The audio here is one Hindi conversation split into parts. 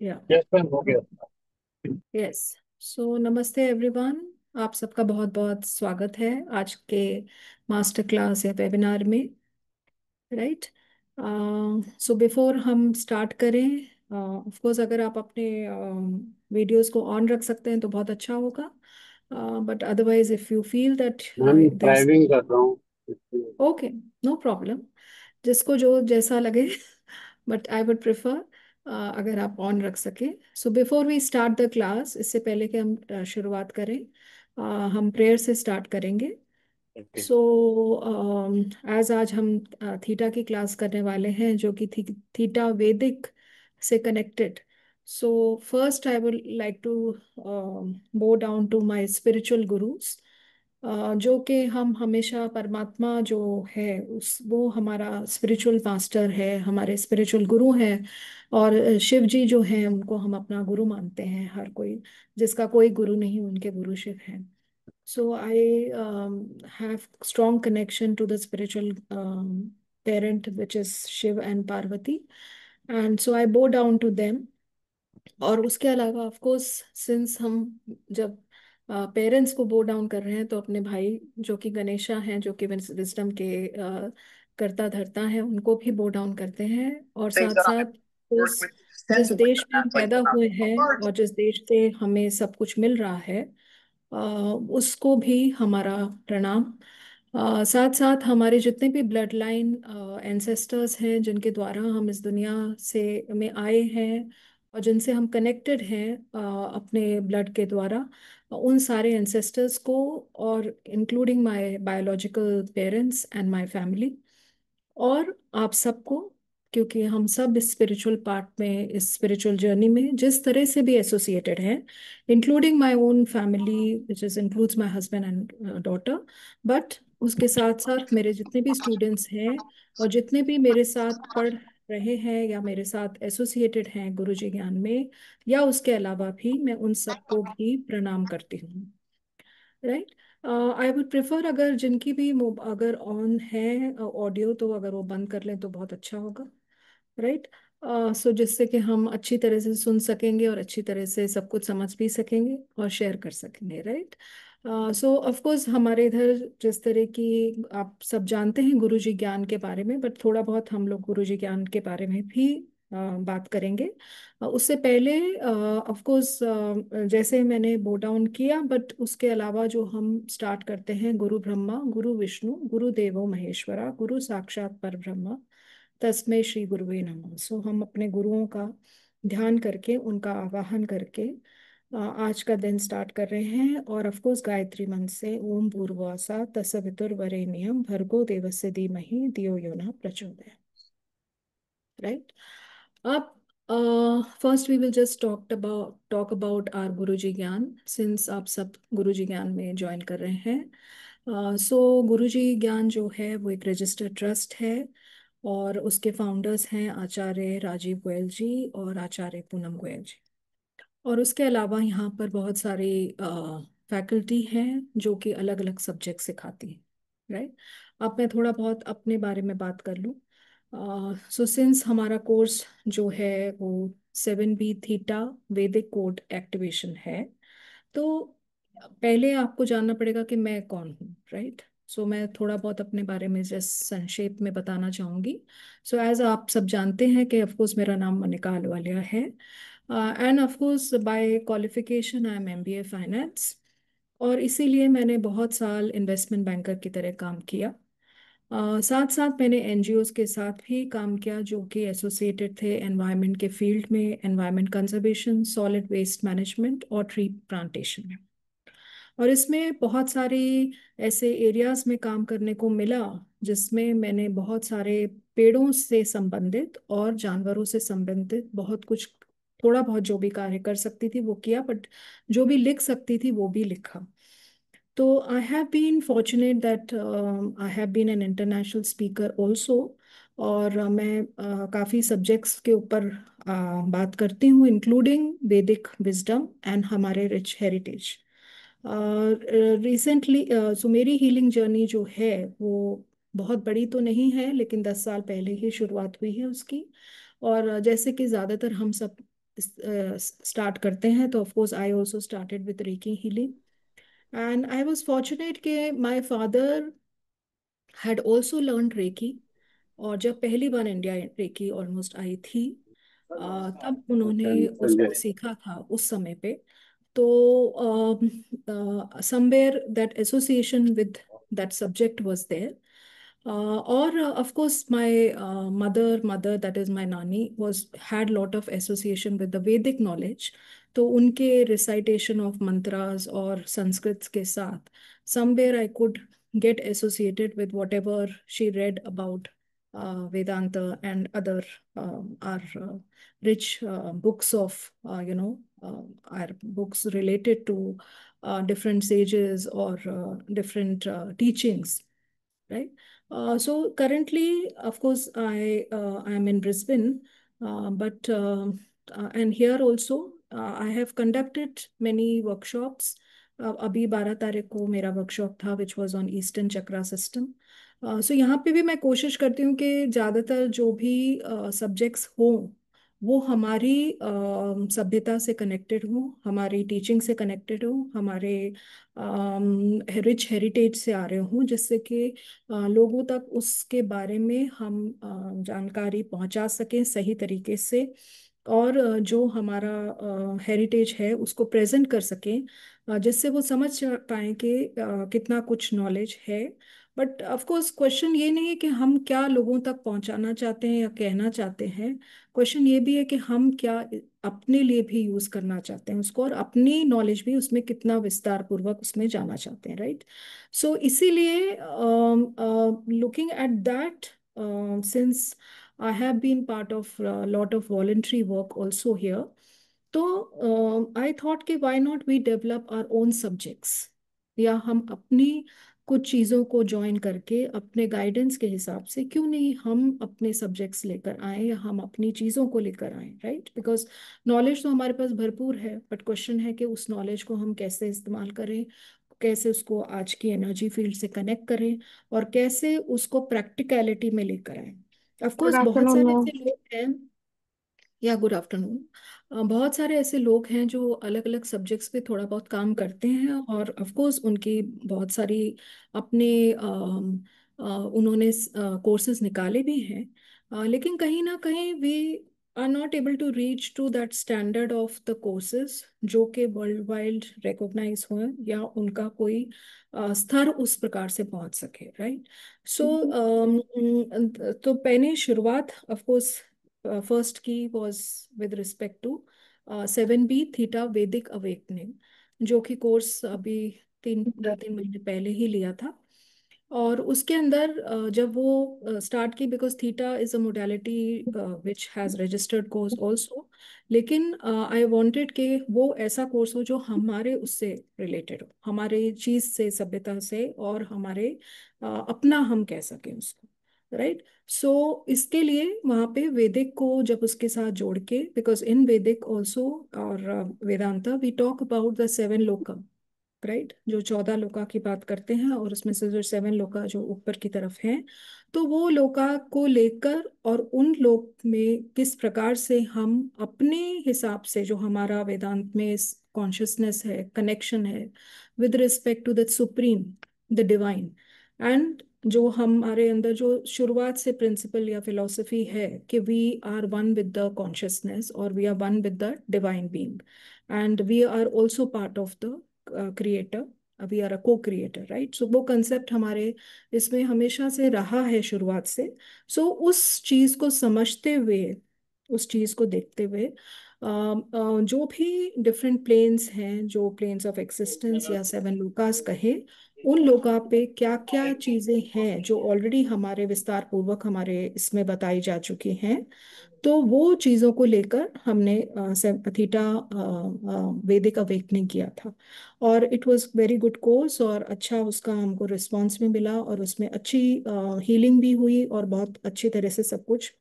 या यस मैम, हो गया। यस। सो नमस्ते एवरीवन। आप सबका बहुत बहुत स्वागत है आज के मास्टर क्लास या वेबिनार में। राइट। सो बिफोर हम स्टार्ट करें, ऑफ कोर्स अगर आप अपने वीडियोस को ऑन रख सकते हैं तो बहुत अच्छा होगा। But otherwise if you feel that ma'am there, driving कर रहा हूँ। ओके, नो प्रॉब्लम, जिसको जो जैसा लगे। बट आई वुड प्रेफर अगर आप ऑन रख सके। So before we start the class, इससे पहले कि हम शुरुआत करें, हम प्रेयर से स्टार्ट करेंगे। ओके। सो एज आज हम थीटा की क्लास करने वाले हैं जो कि थीटा वैदिक से connected. So first I would like to bow down to my spiritual gurus, जो कि हम हमेशा परमात्मा जो है उस वो हमारा स्पिरिचुअल मास्टर है, हमारे स्पिरिचुअल गुरु हैं। और शिव जी जो हैं उनको हम अपना गुरु मानते हैं। हर कोई, जिसका कोई गुरु नहीं, उनके गुरु शिव हैं। So I have strong connection to the spiritual parent, which is Shiv and Parvati, and so I bow down to them. और उसके अलावा ऑफ कोर्स, सिंस हम जब पेरेंट्स को बो डाउन कर रहे हैं तो अपने भाई जो कि गणेशा हैं, जो कि विजडम के कर्ता धर्ता हैं, उनको भी बो डाउन करते हैं। और साथ साथ उस जिस देश में हम पैदा हुए हैं और जिस देश से हमें सब कुछ मिल रहा है, उसको भी हमारा प्रणाम। साथ साथ हमारे जितने भी ब्लड लाइन एंसेस्टर्स हैं जिनके द्वारा हम इस दुनिया से में आए हैं और जिनसे हम कनेक्टेड हैं अपने ब्लड के द्वारा, उन सारे एंसेस्टर्स को, और including my biological parents and my family, और आप सबको, क्योंकि हम सब इस स्पिरिचुअल पार्ट में, इस स्पिरिचुअल जर्नी में जिस तरह से भी एसोसिएटेड हैं, including my own family which is includes my husband and daughter. But उसके साथ साथ मेरे जितने भी स्टूडेंट्स हैं और जितने भी मेरे साथ पढ़ रहे हैं या मेरे साथ एसोसिएटेड हैं गुरुजी ज्ञान में, या उसके अलावा भी, मैं उन सबको भी प्रणाम करती हूँ। राइट। आई वुड प्रेफर अगर जिनकी भी अगर ऑन है ऑडियो, तो अगर वो बंद कर लें तो बहुत अच्छा होगा। राइट। सो जिससे कि हम अच्छी तरह से सुन सकेंगे और अच्छी तरह से सब कुछ समझ भी सकेंगे और शेयर कर सकेंगे। राइट। सो ऑफ कोर्स हमारे इधर जिस तरह की, आप सब जानते हैं गुरुजी ज्ञान के बारे में, बट थोड़ा बहुत हम लोग गुरुजी ज्ञान के बारे में भी बात करेंगे। उससे पहले ऑफ कोर्स जैसे मैंने बो डाउन किया, बट उसके अलावा जो हम स्टार्ट करते हैं, गुरु ब्रह्मा गुरु विष्णु गुरु देवो महेश्वरा गुरु साक्षात परब्रह्म तस्मै श्री गुरुवे नमः। सो हम अपने गुरुओं का ध्यान करके, उनका आवाहन करके आज का दिन स्टार्ट कर रहे हैं। और ऑफ कोर्स गायत्री मंत्र से, ओम भूर्भुवः तत्सवितुर्वरेण्यं भर्गो देवस्य धीमहि धियो यो नः प्रचोदयात्। राइट। अब first we will just talk about our Guruji ज्ञान, सिंस आप सब गुरुजी ज्ञान में ज्वाइन कर रहे हैं। सो गुरुजी ज्ञान जो है वो एक रजिस्टर्ड ट्रस्ट है, और उसके फाउंडर्स हैं आचार्य राजीव गोयल जी और आचार्य पूनम गोयल जी। और उसके अलावा यहाँ पर बहुत सारी फैकल्टी हैं जो कि अलग अलग सब्जेक्ट सिखाती हैं। राइट। अब मैं थोड़ा बहुत अपने बारे में बात कर लूँ। सो सिंस हमारा कोर्स जो है वो 7B theta Vedic code activation है, तो पहले आपको जानना पड़ेगा कि मैं कौन हूँ। राइट। सो मैं थोड़ा बहुत अपने बारे में जस्ट संक्षेप में बताना चाहूँगी। सो एज आप सब जानते हैं कि ऑफकोर्स मेरा नाम मनिका अहलुवालिया है, and of course by qualification I am MBA finance. और इसीलिए मैंने बहुत साल इन्वेस्टमेंट बैंकर की तरह काम किया। साथ साथ मैंने NGOs के साथ भी काम किया जो कि एसोसिएटेड थे एनवायरनमेंट के फील्ड में, environment conservation, solid waste management और ट्री प्लांटेशन में। और इसमें बहुत सारी ऐसे एरियाज में काम करने को मिला जिसमें मैंने बहुत सारे पेड़ों से संबंधित और जानवरों से संबंधित बहुत कुछ, थोड़ा बहुत जो भी कार्य कर सकती थी वो किया, बट जो भी लिख सकती थी वो भी लिखा। तो I have been fortunate that I have been an international speaker also. और मैं काफ़ी सब्जेक्ट्स के ऊपर बात करती हूँ, इंक्लूडिंग वैदिक विजडम एंड हमारे रिच हेरिटेज। रिसेंटली सो मेरी हीलिंग जर्नी जो है वो बहुत बड़ी तो नहीं है, लेकिन 10 साल पहले ही शुरुआत हुई है उसकी। और जैसे कि ज़्यादातर हम सब स्टार्ट करते हैं, तो of course I also started with reiki healing. And I was fortunate कि my father had also learn reiki. और जब पहली बार इंडिया रेकी ऑलमोस्ट आई थी, तब उन्होंने उसको समझे। सीखा था उस समय पे। तो somewhere that association with that subject was there. और of course my mother, that is my nani, was had lot of association with the Vedic knowledge. तो उनके recitation of mantras और संस्कृत के साथ somewhere I could get associated with whatever she read about Vedanta and other our rich books of our books related to different sages or different teachings, right? So currently, of course, I am in Brisbane, but and here also I have conducted many workshops. अभी 12 तारीख को मेरा वर्कशॉप था which was on eastern chakra system. So यहाँ पे भी मैं कोशिश करती हूँ कि ज़्यादातर जो भी सब्जेक्ट्स हों वो हमारी सभ्यता से कनेक्टेड हो, हमारी टीचिंग से कनेक्टेड हो, हमारे रिच हेरिटेज से आ रहे हों, जिससे कि लोगों तक उसके बारे में हम जानकारी पहुंचा सकें सही तरीके से। और जो हमारा हेरिटेज है उसको प्रेजेंट कर सकें, जिससे वो समझ पाएं कि कितना कुछ नॉलेज है। बट ऑफ कोर्स क्वेश्चन ये नहीं है कि हम क्या लोगों तक पहुंचाना चाहते हैं या कहना चाहते हैं। क्वेश्चन ये भी है कि हम क्या अपने लिए भी यूज करना चाहते हैं उसको, और अपनी नॉलेज भी उसमें कितना विस्तार पूर्वक उसमें जाना चाहते हैं, राइट? सो इसीलिए looking at that, since I have been part of a lot of voluntary work also here. तो I thought कि why not we develop our own subjects, या हम अपनी कुछ चीज़ों को ज्वाइन करके अपने गाइडेंस के हिसाब से क्यों नहीं हम अपने सब्जेक्ट्स लेकर आए या हम अपनी चीज़ों को लेकर आए, राइट? बिकॉज नॉलेज तो हमारे पास भरपूर है, बट क्वेश्चन है कि उस नॉलेज को हम कैसे इस्तेमाल करें, कैसे उसको आज की एनर्जी फील्ड से कनेक्ट करें, और कैसे उसको प्रैक्टिकलिटी में लेकर आए। ऑफ गुड कोर्स बहुत आफ्टरनून सारे मैम। ऐसे लोग हैं, या गुड आफ्टरनून। बहुत सारे ऐसे लोग हैं जो अलग अलग सब्जेक्ट्स पे थोड़ा बहुत काम करते हैं, और ऑफ कोर्स उनकी बहुत सारी अपने उन्होंने कोर्सेज निकाले भी हैं। लेकिन कहीं ना कहीं we are not able to reach to that standard of the courses जो कि वर्ल्ड वाइड रिकॉग्नाइज हुए, या उनका कोई स्तर उस प्रकार से पहुंच सके, राइट? सो तो मैंने शुरुआत ऑफ कोर्स फर्स्ट की was with respect to 7B theta वैदिक अवेकनिंग, जो कि कोर्स अभी 2-3 महीने पहले ही लिया था। और उसके अंदर जब वो स्टार्ट की, because theta is a modality which has registered course also, लेकिन आई वांटेड कि वो ऐसा कोर्स हो जो हमारे उससे रिलेटेड हो, हमारे चीज से, सभ्यता से, और हमारे अपना हम कह सकें उसको, राइट? सो इसके लिए वहाँ पे वैदिक को जब उसके साथ जोड़ के, बिकॉज इन वैदिक ऑल्सो और Vedanta we talk about the 7 lokam, right? जो 14 लोका की बात करते हैं, और उसमें से जो 7 लोका जो ऊपर की तरफ हैं, तो वो लोका को लेकर और उन लोक में किस प्रकार से हम अपने हिसाब से, जो हमारा वेदांत में कॉन्शियसनेस है, कनेक्शन है with respect to the supreme, the divine, and जो हमारे अंदर जो शुरुआत से प्रिंसिपल या फिलॉसफी है कि we are one with the consciousness, और we are one with the divine being, and we are also part of the creator, we are a co creator, right? सो वो कंसेप्ट हमारे इसमें हमेशा से रहा है शुरुआत से। सो उस चीज को समझते हुए, उस चीज को देखते हुए, जो भी डिफरेंट प्लेन्स हैं, जो प्लेन्स ऑफ एक्सिस्टेंस या 7 लोकास कहे, उन लोका पे क्या क्या चीजें हैं जो ऑलरेडी हमारे विस्तार पूर्वक हमारे इसमें बताई जा चुकी हैं, तो वो चीजों को लेकर हमने थीटा वैदिक अवेकनिंग किया था। और it was very good course, और अच्छा उसका हमको रिस्पांस भी मिला, और उसमें अच्छी हीलिंग भी हुई, और बहुत अच्छी तरह से सब कुछ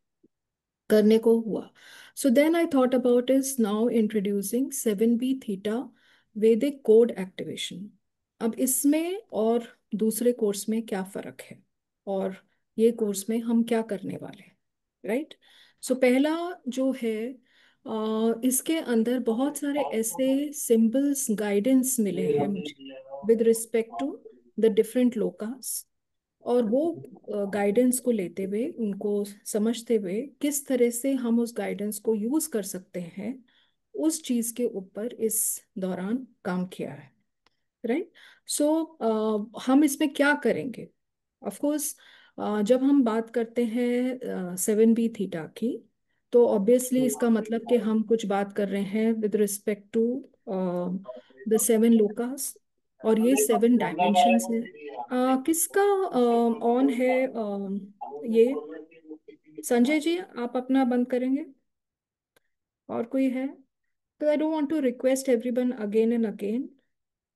करने को हुआ। So then I thought about is now introducing 7B theta Vedic code activation. अब इसमें और दूसरे कोर्स में क्या फर्क है, और ये कोर्स में हम क्या करने वाले हैं, राइट? सो पहला जो है इसके अंदर बहुत सारे ऐसे सिंबल्स गाइडेंस मिले हैं मुझे with respect to the different lokas. और वो गाइडेंस को लेते हुए, उनको समझते हुए, किस तरह से हम उस गाइडेंस को यूज कर सकते हैं, उस चीज के ऊपर इस दौरान काम किया है। राइट। सो हम इसमें क्या करेंगे? ऑफ कोर्स, जब हम बात करते हैं 7b थीटा की, तो ऑब्वियसली इसका मतलब कि हम कुछ बात कर रहे हैं with respect to the 7 lokas, और ये 7 डायमेंशंस है। किसका ऑन है? ये संजय जी, आप अपना बंद करेंगे? और कोई है? तो I don't want to request everyone again and again.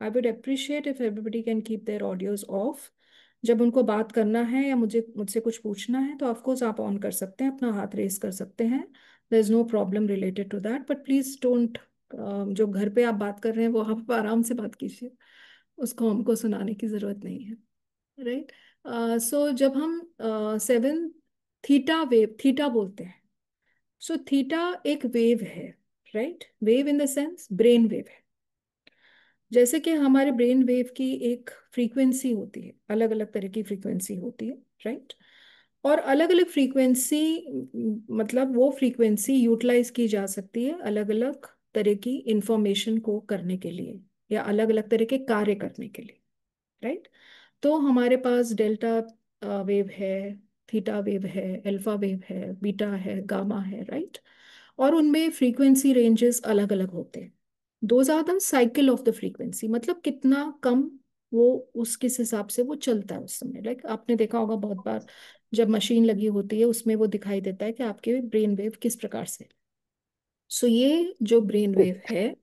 I would appreciate if everybody can keep their audios off. जब उनको बात करना है या मुझसे कुछ पूछना है, तो ऑफकोर्स आप ऑन कर सकते हैं, अपना हाथ रेस कर सकते हैं। There is no problem related to that, but please don't, जो घर पे आप बात कर रहे हैं वो आप आराम से बात कीजिए, उसको हमको सुनाने की जरूरत नहीं है। राइट। सो जब हम 7 थीटा वेव, थीटा बोलते हैं, सो थीटा एक वेव है। Right. Wave in the sense brain wave है। जैसे कि हमारे ब्रेन वेव की एक फ्रीक्वेंसी होती है, अलग अलग तरह की फ्रीक्वेंसी होती है। राइट। और अलग अलग फ्रीक्वेंसी, मतलब वो फ्रीक्वेंसी यूटिलाइज की जा सकती है अलग अलग तरह की इंफॉर्मेशन को करने के लिए, या अलग अलग तरह के कार्य करने के लिए। राइट। तो हमारे पास डेल्टा वेव है, थीटा वेव है, अल्फा वेव है, बीटा है, गामा है। राइट। और उनमें फ्रीक्वेंसी रेंजेस अलग अलग होते हैं। Those are the cycle of the frequency, मतलब कितना कम वो, उस किस हिसाब से वो चलता है उस समय। लाइक आपने देखा होगा बहुत बार, जब मशीन लगी होती है उसमें वो दिखाई देता है कि आपके ब्रेन वेव किस प्रकार से। सो ये जो ब्रेन वेव है,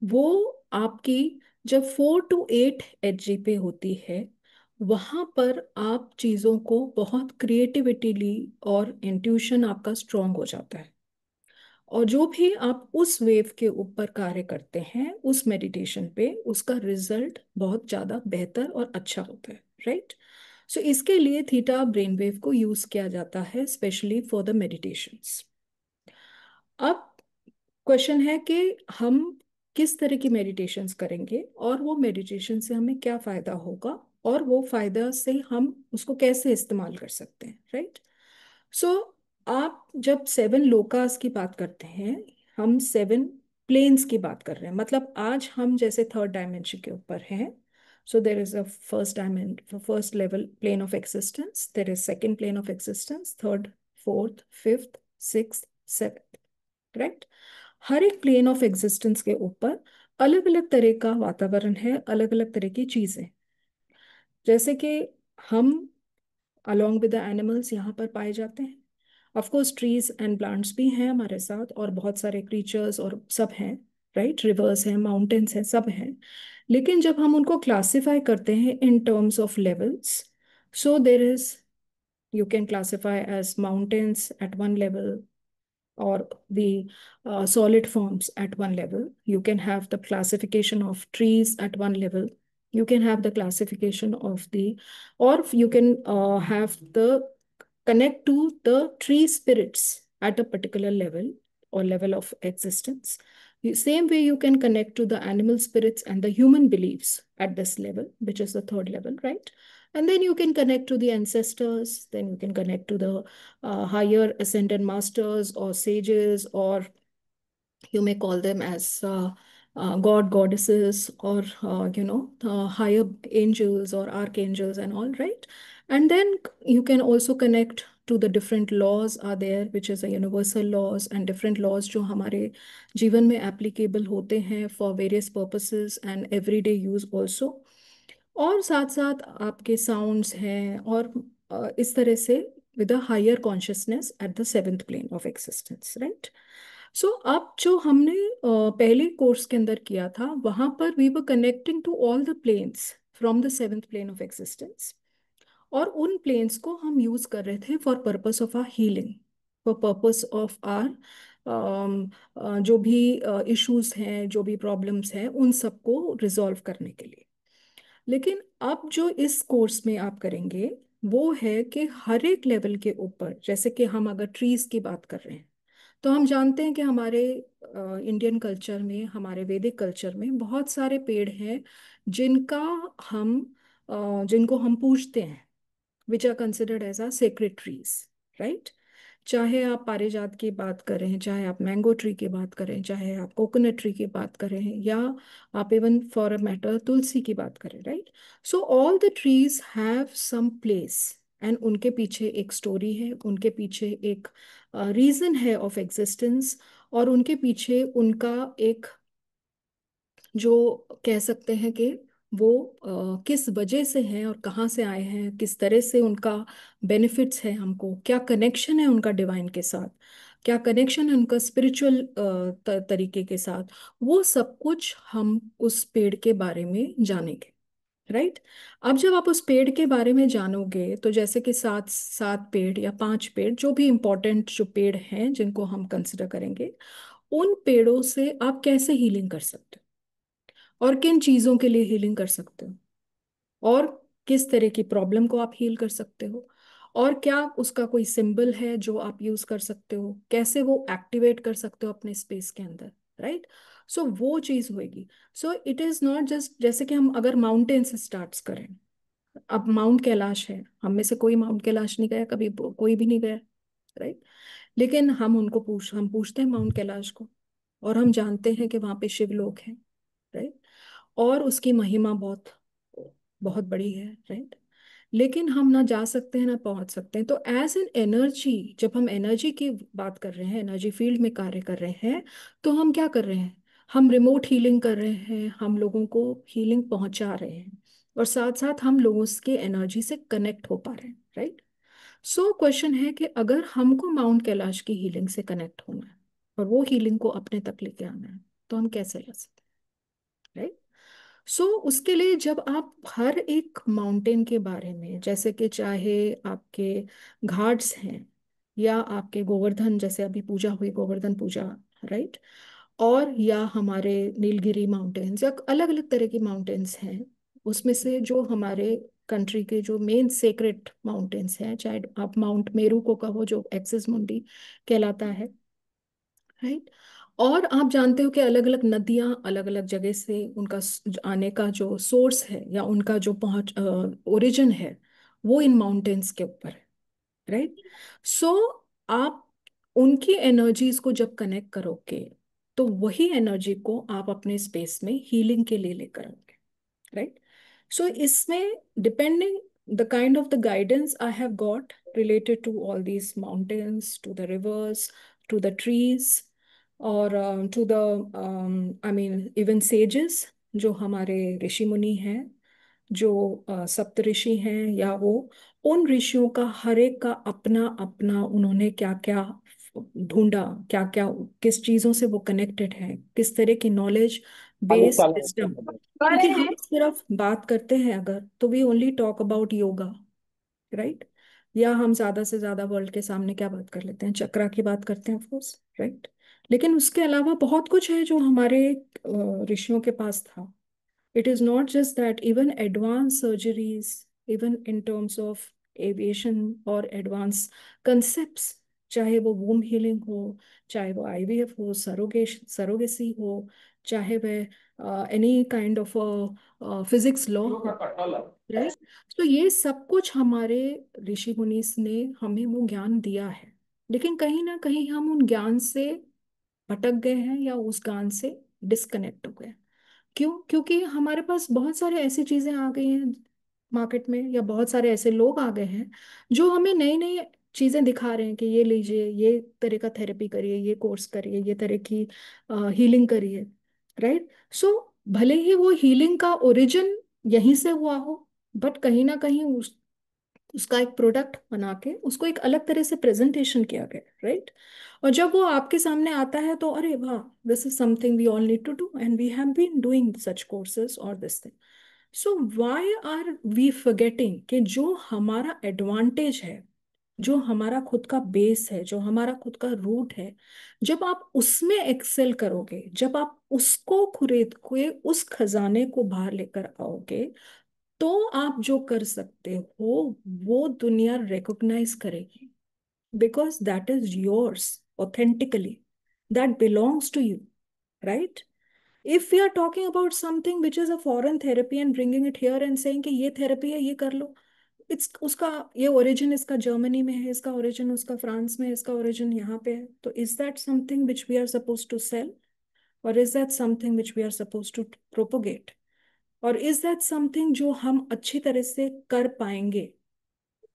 वो आपकी जब 4 to 8 Hg पे होती है, वहां पर आप चीजों को बहुत क्रिएटिविटीली, और इंट्यूशन आपका स्ट्रांग हो जाता है। और जो भी आप उस वेव के ऊपर कार्य करते हैं उस मेडिटेशन पे, उसका रिजल्ट बहुत ज़्यादा बेहतर और अच्छा होता है। राइट। सो इसके लिए थीटा ब्रेन वेव को यूज किया जाता है स्पेशली फॉर द मेडिटेशंस। अब क्वेश्चन है कि हम किस तरह की मेडिटेशंस करेंगे, और वो मेडिटेशन से हमें क्या फायदा होगा, और वो फायदा से हम उसको कैसे इस्तेमाल कर सकते हैं। राइट। सो आप जब 7 लोकास की बात करते हैं, हम 7 प्लेन्स की बात कर रहे हैं। मतलब आज हम जैसे थर्ड डायमेंशन के ऊपर हैं। So there is a first dimension, first level plane of existence, there is second plane of existence, third, fourth, fifth, sixth, seventh. Right. हर एक प्लेन ऑफ एग्जिस्टेंस के ऊपर अलग अलग तरह का वातावरण है, अलग अलग तरह की चीजें। जैसे कि हम अलोंग विद द एनिमल्स यहाँ पर पाए जाते हैं। Of course trees and plants भी हैं हमारे साथ, और बहुत सारे क्रीचर्स और सब हैं। राइट। रिवर्स हैं, माउंटेन्स हैं, सब हैं। लेकिन जब हम उनको क्लासिफाई करते हैं इन terms of levels, so there is, you can classify as mountains at one level, or the solid forms at one level. You can have the classification of trees at one level. You can have the classification of the, or you can have the connect to the tree spirits at a particular level or level of existence. Same way you can connect to the animal spirits and the human beliefs at this level, which is the third level, right? And then you can connect to the ancestors, then you can connect to the higher ascended masters or sages, or you may call them as god, goddesses, or higher angels or archangels and all, right? And then you can also connect to the different laws are there, which is a universal laws, and different laws जो हमारे जीवन में applicable होते हैं for various purposes and everyday use also। और साथ साथ आपके साउंड्स हैं, और इस तरह से with a higher consciousness at the 7th plane of existence. Right. So अब जो हमने पहले कोर्स के अंदर किया था, वहां पर we were connecting to all the planes from the 7th plane of existence. और उन प्लेन्स को हम यूज कर रहे थे for purpose of our healing, for purpose of our जो भी इश्यूज हैं, जो भी प्रॉब्लम्स हैं, उन सबको रिजॉल्व करने के लिए। लेकिन अब जो इस कोर्स में आप करेंगे, वो है कि हर एक लेवल के ऊपर, जैसे कि हम अगर ट्रीज की बात कर रहे हैं, तो हम जानते हैं कि हमारे इंडियन कल्चर में, हमारे वैदिक कल्चर में बहुत सारे पेड़ हैं जिनका हम जिनको हम पूजते हैं, which are considered as our sacred trees, right. चाहे आप पारिजात की बात करें, चाहे आप मैंगो ट्री की बात करें, चाहे आप कोकोनट ट्री की बात करें, या आप इवन फॉर अ मैटर तुलसी की बात करें, right. So all the trees have some place, and उनके पीछे एक स्टोरी है, उनके पीछे एक रीजन है ऑफ एग्जिस्टेंस, और उनके पीछे उनका एक, जो कह सकते हैं कि वो किस वजह से हैं और कहाँ से आए हैं, किस तरह से उनका बेनिफिट्स है, हमको क्या कनेक्शन है उनका डिवाइन के साथ, क्या कनेक्शन है उनका स्पिरिचुअल तरीके के साथ, वो सब कुछ हम उस पेड़ के बारे में जानेंगे, राइट। अब जब आप उस पेड़ के बारे में जानोगे, तो जैसे कि सात सात पेड़ या पांच पेड़, जो भी इंपॉर्टेंट जो पेड़ हैं जिनको हम कंसिडर करेंगे, उन पेड़ों से आप कैसे हीलिंग कर सकते हो, और किन चीज़ों के लिए हीलिंग कर सकते हो, और किस तरह की प्रॉब्लम को आप हील कर सकते हो, और क्या उसका कोई सिंबल है जो आप यूज कर सकते हो, कैसे वो एक्टिवेट कर सकते हो अपने स्पेस के अंदर, राइट। सो वो चीज़ होएगी। सो इट इज़ नॉट जस्ट, जैसे कि हम अगर माउंटेन से स्टार्ट करें, अब माउंट कैलाश है, हम में से कोई माउंट कैलाश नहीं गया कभी, कोई भी नहीं गया, राइट। लेकिन हम पूछते हैं माउंट कैलाश को, और हम जानते हैं कि वहाँ पे शिवलोक है, राइट, और उसकी महिमा बहुत बहुत बड़ी है, राइट। लेकिन हम ना जा सकते हैं ना पहुंच सकते हैं। तो एज एन एनर्जी, जब हम एनर्जी की बात कर रहे हैं, एनर्जी फील्ड में कार्य कर रहे हैं, तो हम क्या कर रहे हैं, हम रिमोट हीलिंग कर रहे हैं, हम लोगों को हीलिंग पहुंचा रहे हैं, और साथ साथ हम लोगों के एनर्जी से कनेक्ट हो पा रहे हैं, राइट। सो क्वेश्चन है कि अगर हमको माउंट कैलाश की हीलिंग से कनेक्ट होना है, और वो हीलिंग को अपने तक लेके आना है, तो हम कैसे ला सकते हैं, राइट। सो उसके लिए जब आप हर एक माउंटेन के बारे में, जैसे कि चाहे आपके घाट्स हैं, या आपके गोवर्धन, जैसे अभी पूजा हुई गोवर्धन पूजा, राइट, और या हमारे नीलगिरी माउंटेन्स, या अलग अलग तरह की माउंटेन्स हैं, उसमें से जो हमारे कंट्री के जो मेन सेक्रेट माउंटेन्स हैं, चाहे आप माउंट मेरू को कहो जो एक्सिस मुंडी कहलाता है, राइट। और आप जानते हो कि अलग अलग नदियां अलग अलग जगह से उनका आने का जो सोर्स है, या उनका जो पहुंच ओरिजिन है, वो इन माउंटेन्स के ऊपर है, राइट। सो आप उनकी एनर्जीज को जब कनेक्ट करोगे, तो वही एनर्जी को आप अपने स्पेस में हीलिंग के लिए लेकर आओगे, राइट। सो इसमें depending the kind of the guidance I have got related to all these mountains, to the rivers, to the trees, और to the I mean even sages, जो हमारे ऋषि मुनि हैं, जो सप्त ऋषि हैं, या वो, उन ऋषियों का हर एक का अपना अपना, उन्होंने क्या क्या ढूंढा, क्या क्या, किस चीजों से वो कनेक्टेड है, किस तरह की नॉलेज आगे बेस चला सिस्टम। क्योंकि हम सिर्फ बात करते हैं अगर, तो we only talk about yoga, right. या हम ज्यादा से ज्यादा वर्ल्ड के सामने क्या बात कर लेते हैं, चक्रा की बात करते हैं, ऑफकोर्स, राइट। लेकिन उसके अलावा बहुत कुछ है जो हमारे ऋषियों के पास था। It is not just that, even advanced surgeries, even in terms of aviation or advanced concepts, चाहे वो womb healing हो, चाहे वो IVF हो, सरोगेसी हो, चाहे वह any kind of a physics law हो, राइट। तो ये सब कुछ हमारे ऋषि मुनि ने हमें वो ज्ञान दिया है। लेकिन कहीं ना कहीं हम उन ज्ञान से भटक गए हैं, या उस ज्ञान से डिस्कनेक्ट हो गए। क्यों? क्योंकि हमारे पास बहुत सारे ऐसी चीजें आ गई हैं मार्केट में, या बहुत सारे ऐसे लोग आ गए हैं जो हमें नई नई चीजें दिखा रहे हैं कि ये लीजिए, ये तरह का थेरेपी करिए, ये कोर्स करिए, ये तरह की हीलिंग करिए, राइट। सो भले ही वो हीलिंग का ओरिजिन यहीं से हुआ हो, बट कहीं ना कहीं उसका एक प्रोडक्ट बना के उसको एक अलग तरह से प्रेजेंटेशन किया गया, राइट। और जब वो आपके सामने आता है, तो अरे वाह, this is something we all need to do, and we have been doing such courses और this thing. So why are we forgetting कि जो हमारा एडवांटेज है, जो हमारा खुद का बेस है, जो हमारा खुद का रूट है, जब आप उसमें एक्सेल करोगे, जब आप उसको खुरीद के उस खजाने को बाहर लेकर आओगे, तो आप जो कर सकते हो वो दुनिया रिकॉग्नाइज करेगी, because that is yours. authentically, that belongs to you, right? If we are talking about something which is a foreign therapy and bringing it here and saying कि ये therapy है, ये कर लो, इट्स उसका ये ओरिजिन इसका जर्मनी में है, इसका ओरिजिन उसका फ्रांस में है, इसका ओरिजिन यहाँ पे है, तो is that something which we are suppose to sell, और is that something which we are suppose to propagate, और इज दैट समथिंग जो हम अच्छी तरह से कर पाएंगे?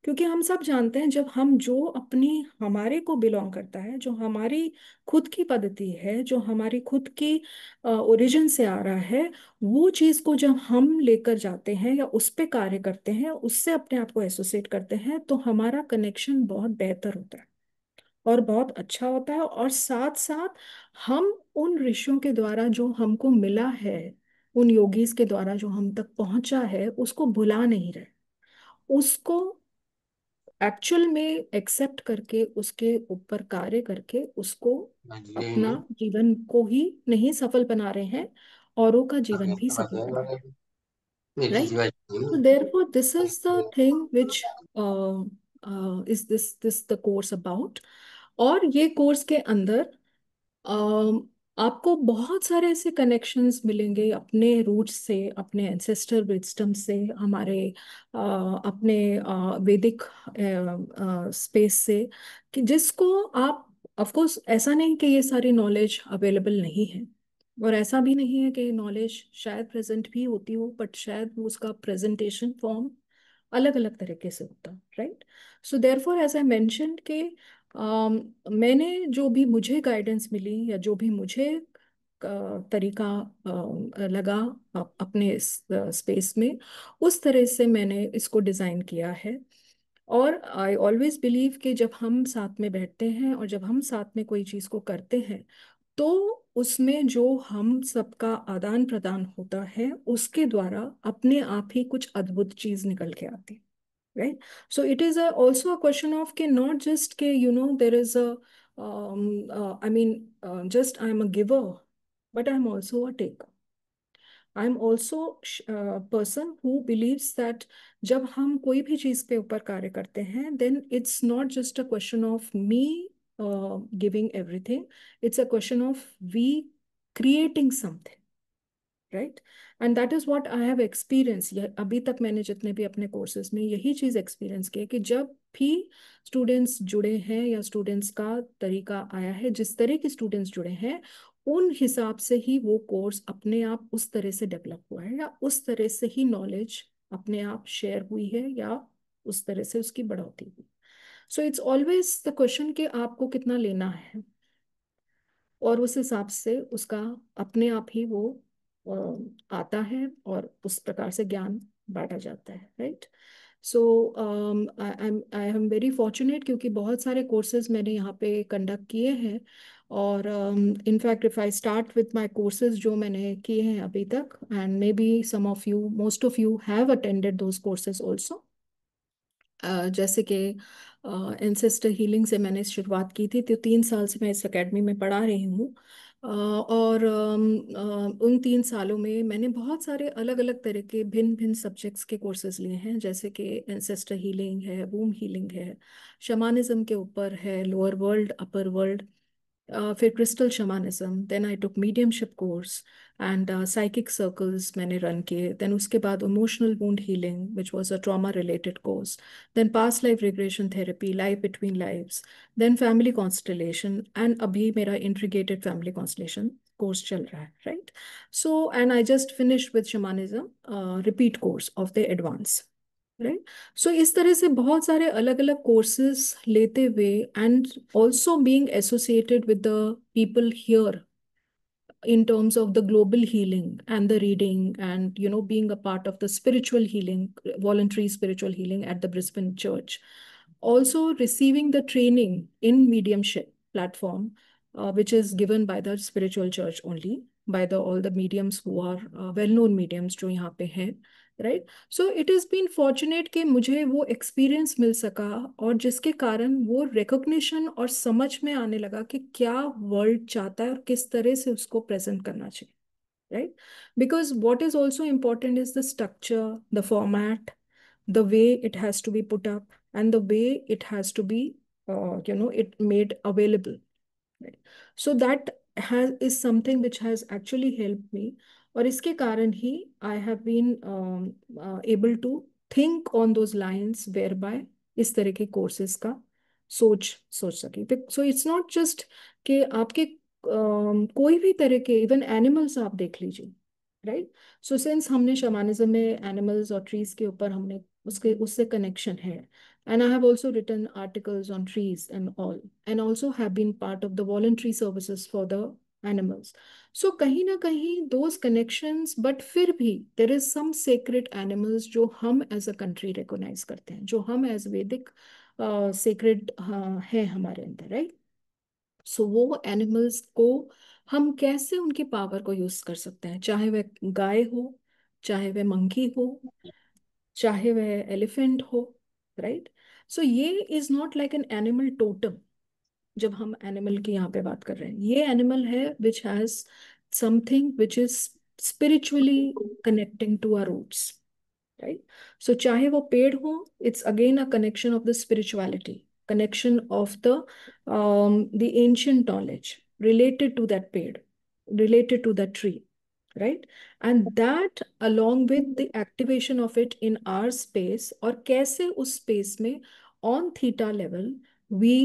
क्योंकि हम सब जानते हैं, जब हम जो अपनी हमारे को बिलोंग करता है, जो हमारी खुद की पद्धति है, जो हमारी खुद की ओरिजिन से आ रहा है, वो चीज को जब हम लेकर जाते हैं या उस पे कार्य करते हैं, उससे अपने आप को एसोसिएट करते हैं, तो हमारा कनेक्शन बहुत बेहतर होता है और बहुत अच्छा होता है। और साथ साथ हम उन ऋषियों के द्वारा जो हमको मिला है, उन योगीज के द्वारा जो हम तक पहुंचा है, उसको भुला नहीं रहे, उसको एक्चुअल में एक्सेप्ट करके उसके ऊपर कार्य करके उसको हाँ जी, अपना यही जीवन को ही नहीं सफल बना रहे हैं, औरों का जीवन आगे भी तो सफल बताया बना रहे हैं, मेरी राइट? जी बात So therefore, this is the thing which is this the course about. और ये कोर्स के अंदर अम, आपको बहुत सारे ऐसे कनेक्शंस मिलेंगे अपने रूट्स से, अपने एंसेस्टर विजडम से, हमारे अपने वैदिक स्पेस से, कि जिसको आप, ऑफ कोर्स ऐसा नहीं कि ये सारी नॉलेज अवेलेबल नहीं है, और ऐसा भी नहीं है कि नॉलेज शायद प्रेजेंट भी होती हो, बट शायद वो उसका प्रेजेंटेशन फॉर्म अलग अलग तरीके से होता, right? So therefore as I mentioned के मैंने जो भी मुझे गाइडेंस मिली या जो भी मुझे तरीका लगा अपने स्पेस में, उस तरह से मैंने इसको डिज़ाइन किया है। और आई ऑलवेज बिलीव कि जब हम साथ में बैठते हैं और जब हम साथ में कोई चीज़ को करते हैं, तो उसमें जो हम सबका आदान प्रदान होता है, उसके द्वारा अपने आप ही कुछ अद्भुत चीज़ निकल के आती है, right? So it is also a question of ke not just ke there is a I mean just I'm a giver, but I'm also a taker. I'm also a person who believes that जब हम कोई भी चीज पे ऊपर कार्य करते हैं, then it's not just a question of me giving everything, it's a question of we creating something, right? And that is what I have experience. अभी तक मैंने जितने भी अपने कोर्सेज में यही चीज़ एक्सपीरियंस की है कि जब भी स्टूडेंट्स जुड़े हैं या स्टूडेंट्स का तरीका आया है, जिस तरह के स्टूडेंट्स जुड़े हैं, उन हिसाब से ही वो कोर्स अपने आप उस तरह से डेवलप हुआ है, या उस तरह से ही नॉलेज अपने आप शेयर हुई है, या उस तरह से उसकी बढ़ोतरी हुई। So it's always the question कि आपको कितना लेना है, और उस हिसाब से उसका अपने आप ही वो आता है, और उस प्रकार से ज्ञान बांटा जाता है, right? So I am very fortunate, क्योंकि बहुत सारे कोर्सेज मैंने यहाँ पे कंडक्ट किए हैं। और in fact if I start with my courses जो मैंने किए हैं अभी तक, and maybe some of you, most of you have attended those courses also. जैसे कि एंसेस्टर हीलिंग से मैंने शुरुआत की थी, तो 3 साल से मैं इस एकेडमी में पढ़ा रही हूँ। और उन 3 सालों में मैंने बहुत सारे अलग अलग तरह के भिन्न भिन्न सब्जेक्ट्स के कोर्सेज लिए हैं, जैसे कि एंसेस्टर हीलिंग है, वूम हीलिंग है, शमानिज्म के ऊपर है, लोअर वर्ल्ड अपर वर्ल्ड, फिर crystal shamanism, then I took mediumship course, and psychic circles मैंने रन किए, देन उसके बाद emotional wound healing which was a trauma related course, then past life regression therapy, life between lives, then family constellation, and अभी मेरा इंट्रीग्रेटेड फैमिली कॉन्स्टलेशन कोर्स चल रहा है, right? So and I just finished with shamanism repeat course of the advance, right? सो इस तरह से बहुत सारे अलग अलग कोर्सेज लेते हुए, and also being associated with the people here in terms of the global healing and the reading, and being a part of the spiritual healing, voluntary spiritual healing at the Brisbane church, also receiving the training in mediumship platform, which is given by the spiritual church only, by the all the mediums who are well known mediums जो यहाँ पे हैं, right? So it is been fortunate कि मुझे वो एक्सपीरियंस मिल सका, और जिसके कारण वो रिकॉग्निशन और समझ में आने लगा कि क्या वर्ल्ड चाहता है और किस तरह से उसको प्रेजेंट करना चाहिए, right? Because what is also important is the structure, the format, the way it has to be put up, and the way it has to be it made available, right? So that has is something which has actually helped me, और इसके कारण ही I have been able to think on those lines whereby इस तरह के कोर्सेज का सोच सोच सके. सो इट्स नॉट जस्ट कि आपके कोई भी तरह के इवन एनिमल्स आप देख लीजिए, राइट? सो सिंस हमने शमानिज्म में एनिमल्स और ट्रीज के ऊपर हमने उसके उससे कनेक्शन है. And I have also written articles on trees and all, and also have been part of the voluntary services for the animals. So कहीं ना कहीं those connections, but फिर भी there is some sacred animals जो हम as a country recognize करते हैं, जो हम as Vedic sacred है हमारे अंदर, राइट? सो वो एनिमल्स को हम कैसे उनकी पावर को यूज कर सकते हैं, चाहे वह गाय हो, चाहे वह मंकी हो, चाहे वह एलिफेंट हो, राइट? सो ये is not like an animal totem. जब हम एनिमल की यहाँ पे बात कर रहे हैं, ये एनिमल है which has something which is spiritually connecting to our roots, right? So चाहे वो पेड़ हो, it's again a connection of the spirituality, connection of the ancient knowledge related to that पेड़, related to that tree, right? And that along with the activation of it in our space, और कैसे उस space में on theta level we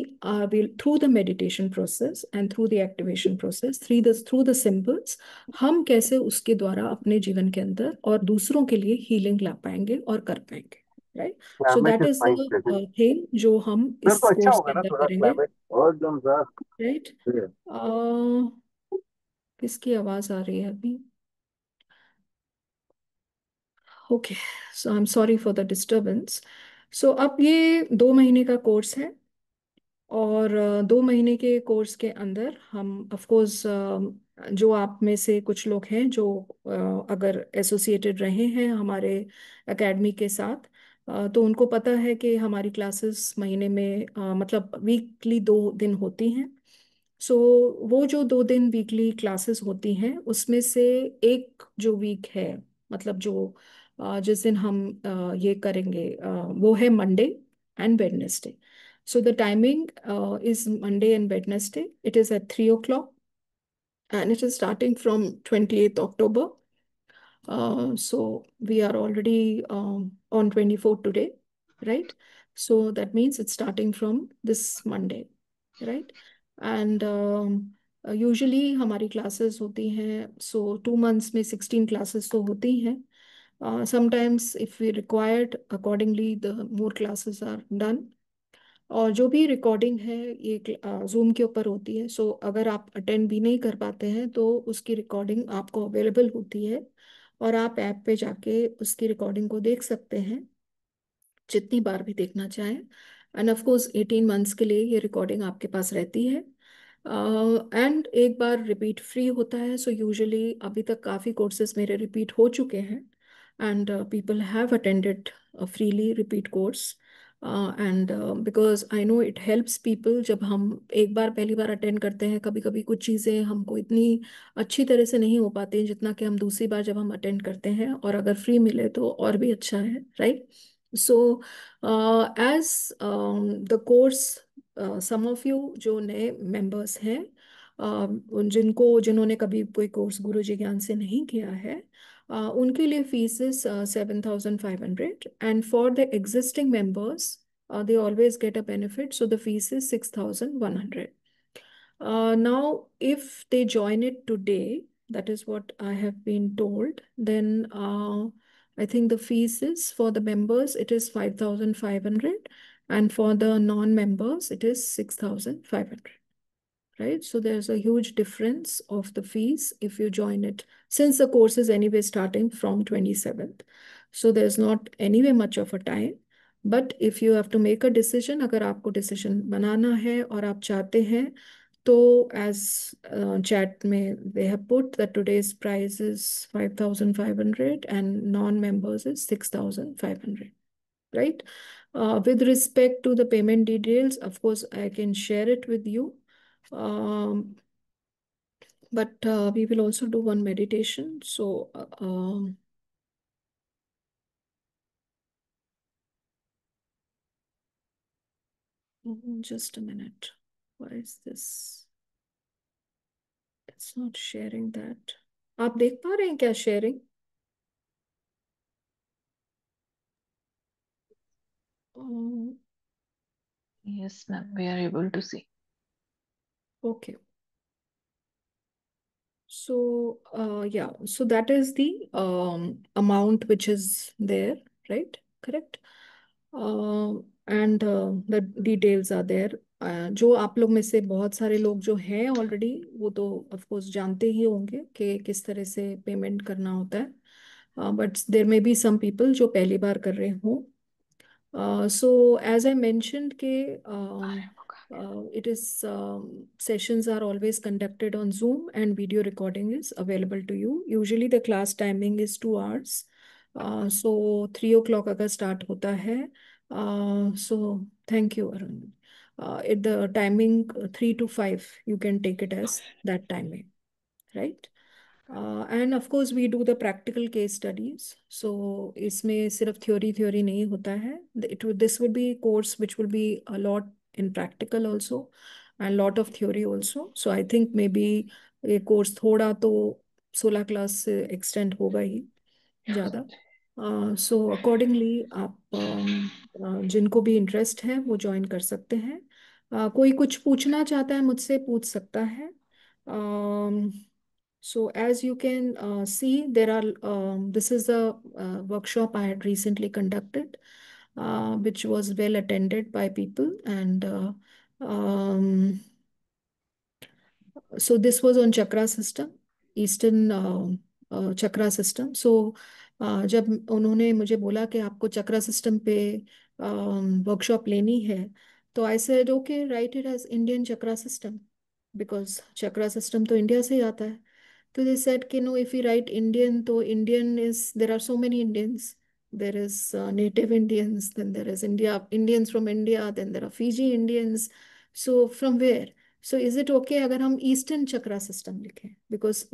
will through the meditation process and through the activation process through the symbols, हम कैसे उसके द्वारा अपने जीवन के अंदर और दूसरों के लिए हीलिंग ला पाएंगे और कर पाएंगे, right? So climate that is is fine present. The thing जो हम फिर इस तो अच्छा कोर्स होगा के ना अंदर थोड़ा करेंगे, क्लाइमेट और एकदम सा। राइट? किसकी आवाज आ रही है अभी? Okay, so I am sorry for the disturbance. So अब ये 2 महीने का कोर्स है, और 2 महीने के कोर्स के अंदर हम ऑफ कोर्स जो आप में से कुछ लोग हैं जो अगर एसोसिएटेड रहे हैं हमारे एकेडमी के साथ, तो उनको पता है कि हमारी क्लासेस महीने में मतलब वीकली 2 दिन होती हैं. सो वो जो 2 दिन वीकली क्लासेस होती हैं उसमें से एक जो वीक है, मतलब जो जिस दिन हम ये करेंगे, वो है Monday and Wednesday. So the timing is Monday and Wednesday. It is at 3 o'clock, and it is starting from 28th October. So we are already on 24th today, right? So that means it's starting from this Monday, right? And usually हमारी classes होती हैं, so 2 months में 16 classes तो होती हैं. Sometimes if we required accordingly, the more classes are done. और जो भी रिकॉर्डिंग है ये जूम के ऊपर होती है. सो अगर आप अटेंड भी नहीं कर पाते हैं तो उसकी रिकॉर्डिंग आपको अवेलेबल होती है, और आप ऐप पे जाके उसकी रिकॉर्डिंग को देख सकते हैं जितनी बार भी देखना चाहें. एंड ऑफ कोर्स 18 मंथ्स के लिए ये रिकॉर्डिंग आपके पास रहती है. एंड एक बार रिपीट फ्री होता है. सो यूजुअली अभी तक काफ़ी कोर्सेज मेरे रिपीट हो चुके हैं, and people have attended freely repeat course. And because I know it helps people. जब हम एक बार पहली बार अटेंड करते हैं, कभी कभी कुछ चीज़ें हमको इतनी अच्छी तरह से नहीं हो पाती हैं जितना कि हम दूसरी बार जब हम अटेंड करते हैं, और अगर फ्री मिले तो और भी अच्छा है, right? So, as the course, some of you जो नए members हैं, जिन्होंने कभी कोई कोर्स गुरुजी ज्ञान से नहीं किया है, उनके लिए fees is 7,500, and for the existing members they always get a benefit, so the fees is 6,100. Now, if they join it today, that is what I have been told, then I think the fees is for the members, it is 5,500, and for the non-members, it is 6,500. Right? So there's a huge difference of the fees if you join it, since the course is anyway starting from 27th. So there's not anyway much of a time. But if you have to make a decision, अगर आपको decision बनाना है और आप चाहते हैं, तो as chat में they have put that today's price is 5,500 and non-members is 6,500, right? With respect to the payment details, of course, I can share it with you. Um, but we will also do one meditation. So, just a minute. Why is this? It's not sharing that. आप देख पा रहे हैं क्या sharing? Yes, ma'am, we are able to see. Okay, so yeah, so that is the amount which is there, right? Correct. And the details are there. जो आप लोग में से बहुत सारे लोग जो हैं ऑलरेडी, वो तो ऑफ कोर्स जानते ही होंगे कि किस तरह से पेमेंट करना होता है, but there maybe some people जो पहली बार कर रहे हों. So as I mentioned, it is sessions are always conducted on Zoom and video recording is available to you. Usually the class timing is 2 hours. So 3 o'clock अगर start होता है. So thank you, Arun. The timing 3 to 5, you can take it as that timing, right? And of course we do the practical case studies. So इसमें सिर्फ थ्योरी नहीं होता है. This would be course which will be a lot in practical also and lot of theory also. So I think maybe ये कोर्स थोड़ा तो 16 क्लास से एक्सटेंड होगा ही ज़्यादा. सो अकॉर्डिंगली आप जिनको भी इंटरेस्ट है वो ज्वाइन कर सकते हैं. कोई कुछ पूछना चाहता है मुझसे पूछ सकता है. So as you can see, there are this is a workshop I had recently conducted, which was well attended by people, and um, so this was on chakra system, Eastern chakra system. So जब उन्होंने मुझे बोला कि आपको चक्रा सिस्टम पे वर्कशॉप लेनी है, तो I said okay, write it as Indian chakra system, because chakra system तो इंडिया से ही आता है. तो they said कि no, if we write Indian, तो Indian is, there are so many Indians. There is native Indians, then there is Indians from India, then there are Fiji Indians. So from where? So is it okay अगर हम Eastern chakra system लिखें? Because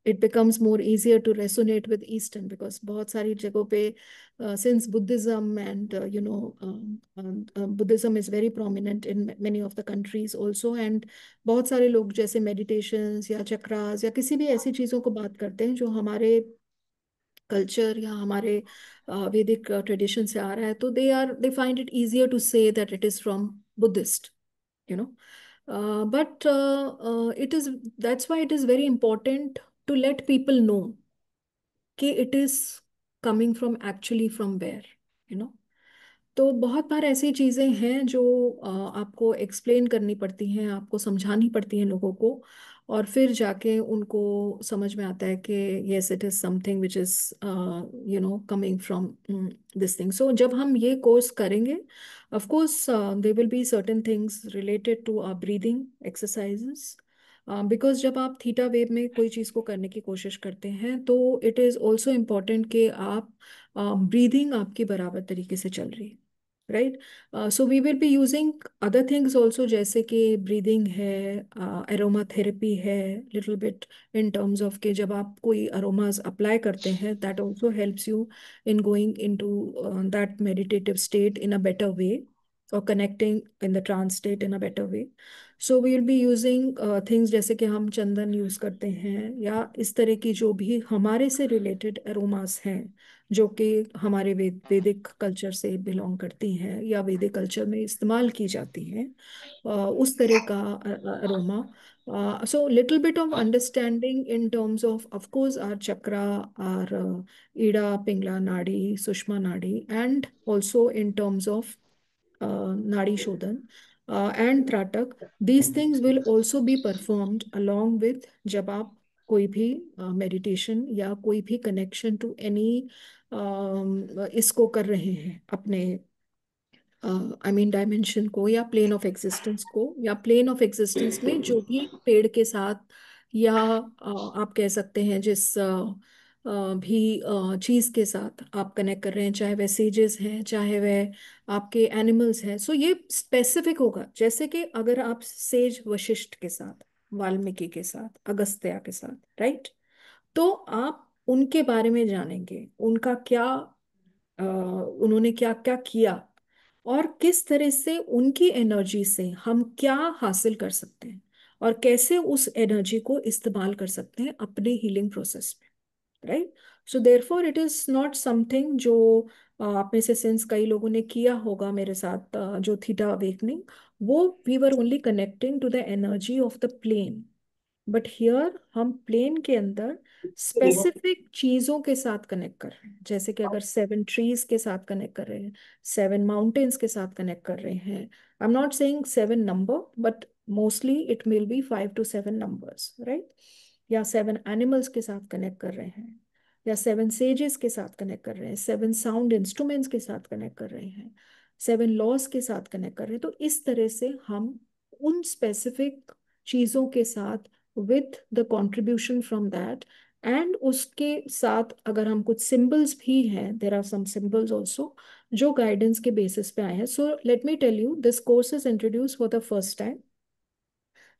it becomes more easier to resonate with Eastern, because बहुत सारी जगहों पे since Buddhism and Buddhism is very prominent in many of the countries also, and बहुत सारे लोग जैसे मेडिटेशंस या चक्रास या किसी भी ऐसी चीज़ों को बात करते हैं जो हमारे कल्चर या हमारे वैदिक ट्रेडिशन से आ रहा है, तो they find it easier to say that it is from Buddhist, you know but it is that's why it is very important to let people know कि it is coming from actually from where, you know. तो बहुत बार ऐसी चीज़ें हैं जो आपको एक्सप्लेन करनी पड़ती हैं, आपको समझानी पड़ती हैं लोगों को, और फिर जाके उनको समझ में आता है कि yes, it is something which is coming from this thing. So जब हम ये कोर्स करेंगे, of course they will be certain things related to our breathing exercises, because जब आप थीटा वेव में कोई चीज़ को करने की कोशिश करते हैं तो इट इज़ ऑल्सो इम्पॉर्टेंट कि आप ब्रीदिंग आपकी बराबर तरीके से चल रही है, right. So we will be using other things also, जैसे कि ब्रीदिंग है, एरोमा थेरेपी है, little bit in terms of कि जब आप कोई अरोमाज अप्लाई करते हैं, that also helps you in going into that meditative state in a better way, और connecting in the trance state in a better way. So we will be using things जैसे कि हम चंदन यूज करते हैं, या इस तरह की जो भी हमारे से रिलेटेड एरोमास हैं जो कि हमारे वैदिक कल्चर से बिलोंग करती हैं या वैदिक कल्चर में इस्तेमाल की जाती हैं, उस तरह का aroma. So little bit of understanding in terms of course our chakra, our Ida, Pingla Nadi, Sushma Nadi, and also in terms of Nadi Shodhan and Tratak. These things will also be performed along with जब आप कोई भी मेडिटेशन या कोई भी कनेक्शन टू एनी इसको कर रहे हैं, अपने आई मीन डायमेंशन को या प्लेन ऑफ एग्जिस्टेंस को, या प्लेन ऑफ एग्जिस्टेंस में जो भी पेड़ के साथ, या आप कह सकते हैं जिस भी चीज के साथ आप कनेक्ट कर रहे हैं, चाहे वह सेजेस हैं, चाहे वह आपके एनिमल्स हैं. सो ये स्पेसिफिक होगा, जैसे कि अगर आप सेज वशिष्ठ के साथ, वाल्मीकि के साथ, अगस्त्य के साथ, राइट, तो आप उनके बारे में जानेंगे, उनका क्या उन्होंने क्या क्या किया, और किस तरह से उनकी एनर्जी से हम क्या हासिल कर सकते हैं, और कैसे उस एनर्जी को इस्तेमाल कर सकते हैं अपने हीलिंग प्रोसेस में, right? So therefore it is not something जो आप में से सिंस कई लोगों ने किया होगा मेरे साथ, जो थीटा अवेकनिंग, वो we were only connecting to the energy of the plane. But here हम प्लेन के अंदर स्पेसिफिक चीजों के साथ कनेक्ट कर रहे हैं, जैसे कि अगर 7 ट्रीज के साथ कनेक्ट कर रहे हैं, 7 माउंटेन्स के साथ कनेक्ट कर रहे हैं। आई am not saying 7 number, but mostly it will be 5 to 7 numbers, right? या 7 एनिमल्स के साथ कनेक्ट कर रहे हैं, या 7 सेजेस के साथ कनेक्ट कर रहे हैं, 7 साउंड इंस्ट्रूमेंट्स के साथ कनेक्ट कर रहे हैं, 7 लॉज के साथ कनेक्ट कर रहे हैं। तो इस तरह से हम उन स्पेसिफिक चीजों के साथ with the contribution from that, and उसके साथ अगर हम कुछ symbols भी हैं, there are some symbols also जो guidance के basis पे आए हैं। So let me tell you, this course is introduced for the first time।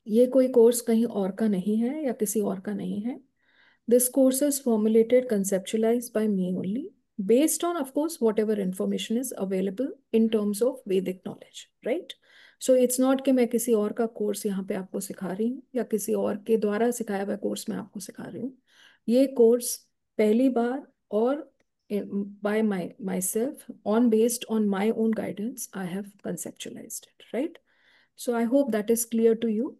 ये कोई कोर्स कहीं और का नहीं है या किसी और का नहीं है। This course is formulated, conceptualized by me only, based on, of course, whatever information is available in terms of Vedic knowledge, right? So it's not कि मैं किसी और का कोर्स यहाँ पे आपको सिखा रही हूँ या किसी और के द्वारा सिखाया हुआ कोर्स मैं आपको सिखा रही हूँ। ये कोर्स पहली बार, और by myself, on based on my own guidance, I have conceptualized it, right? So I hope that is clear to you।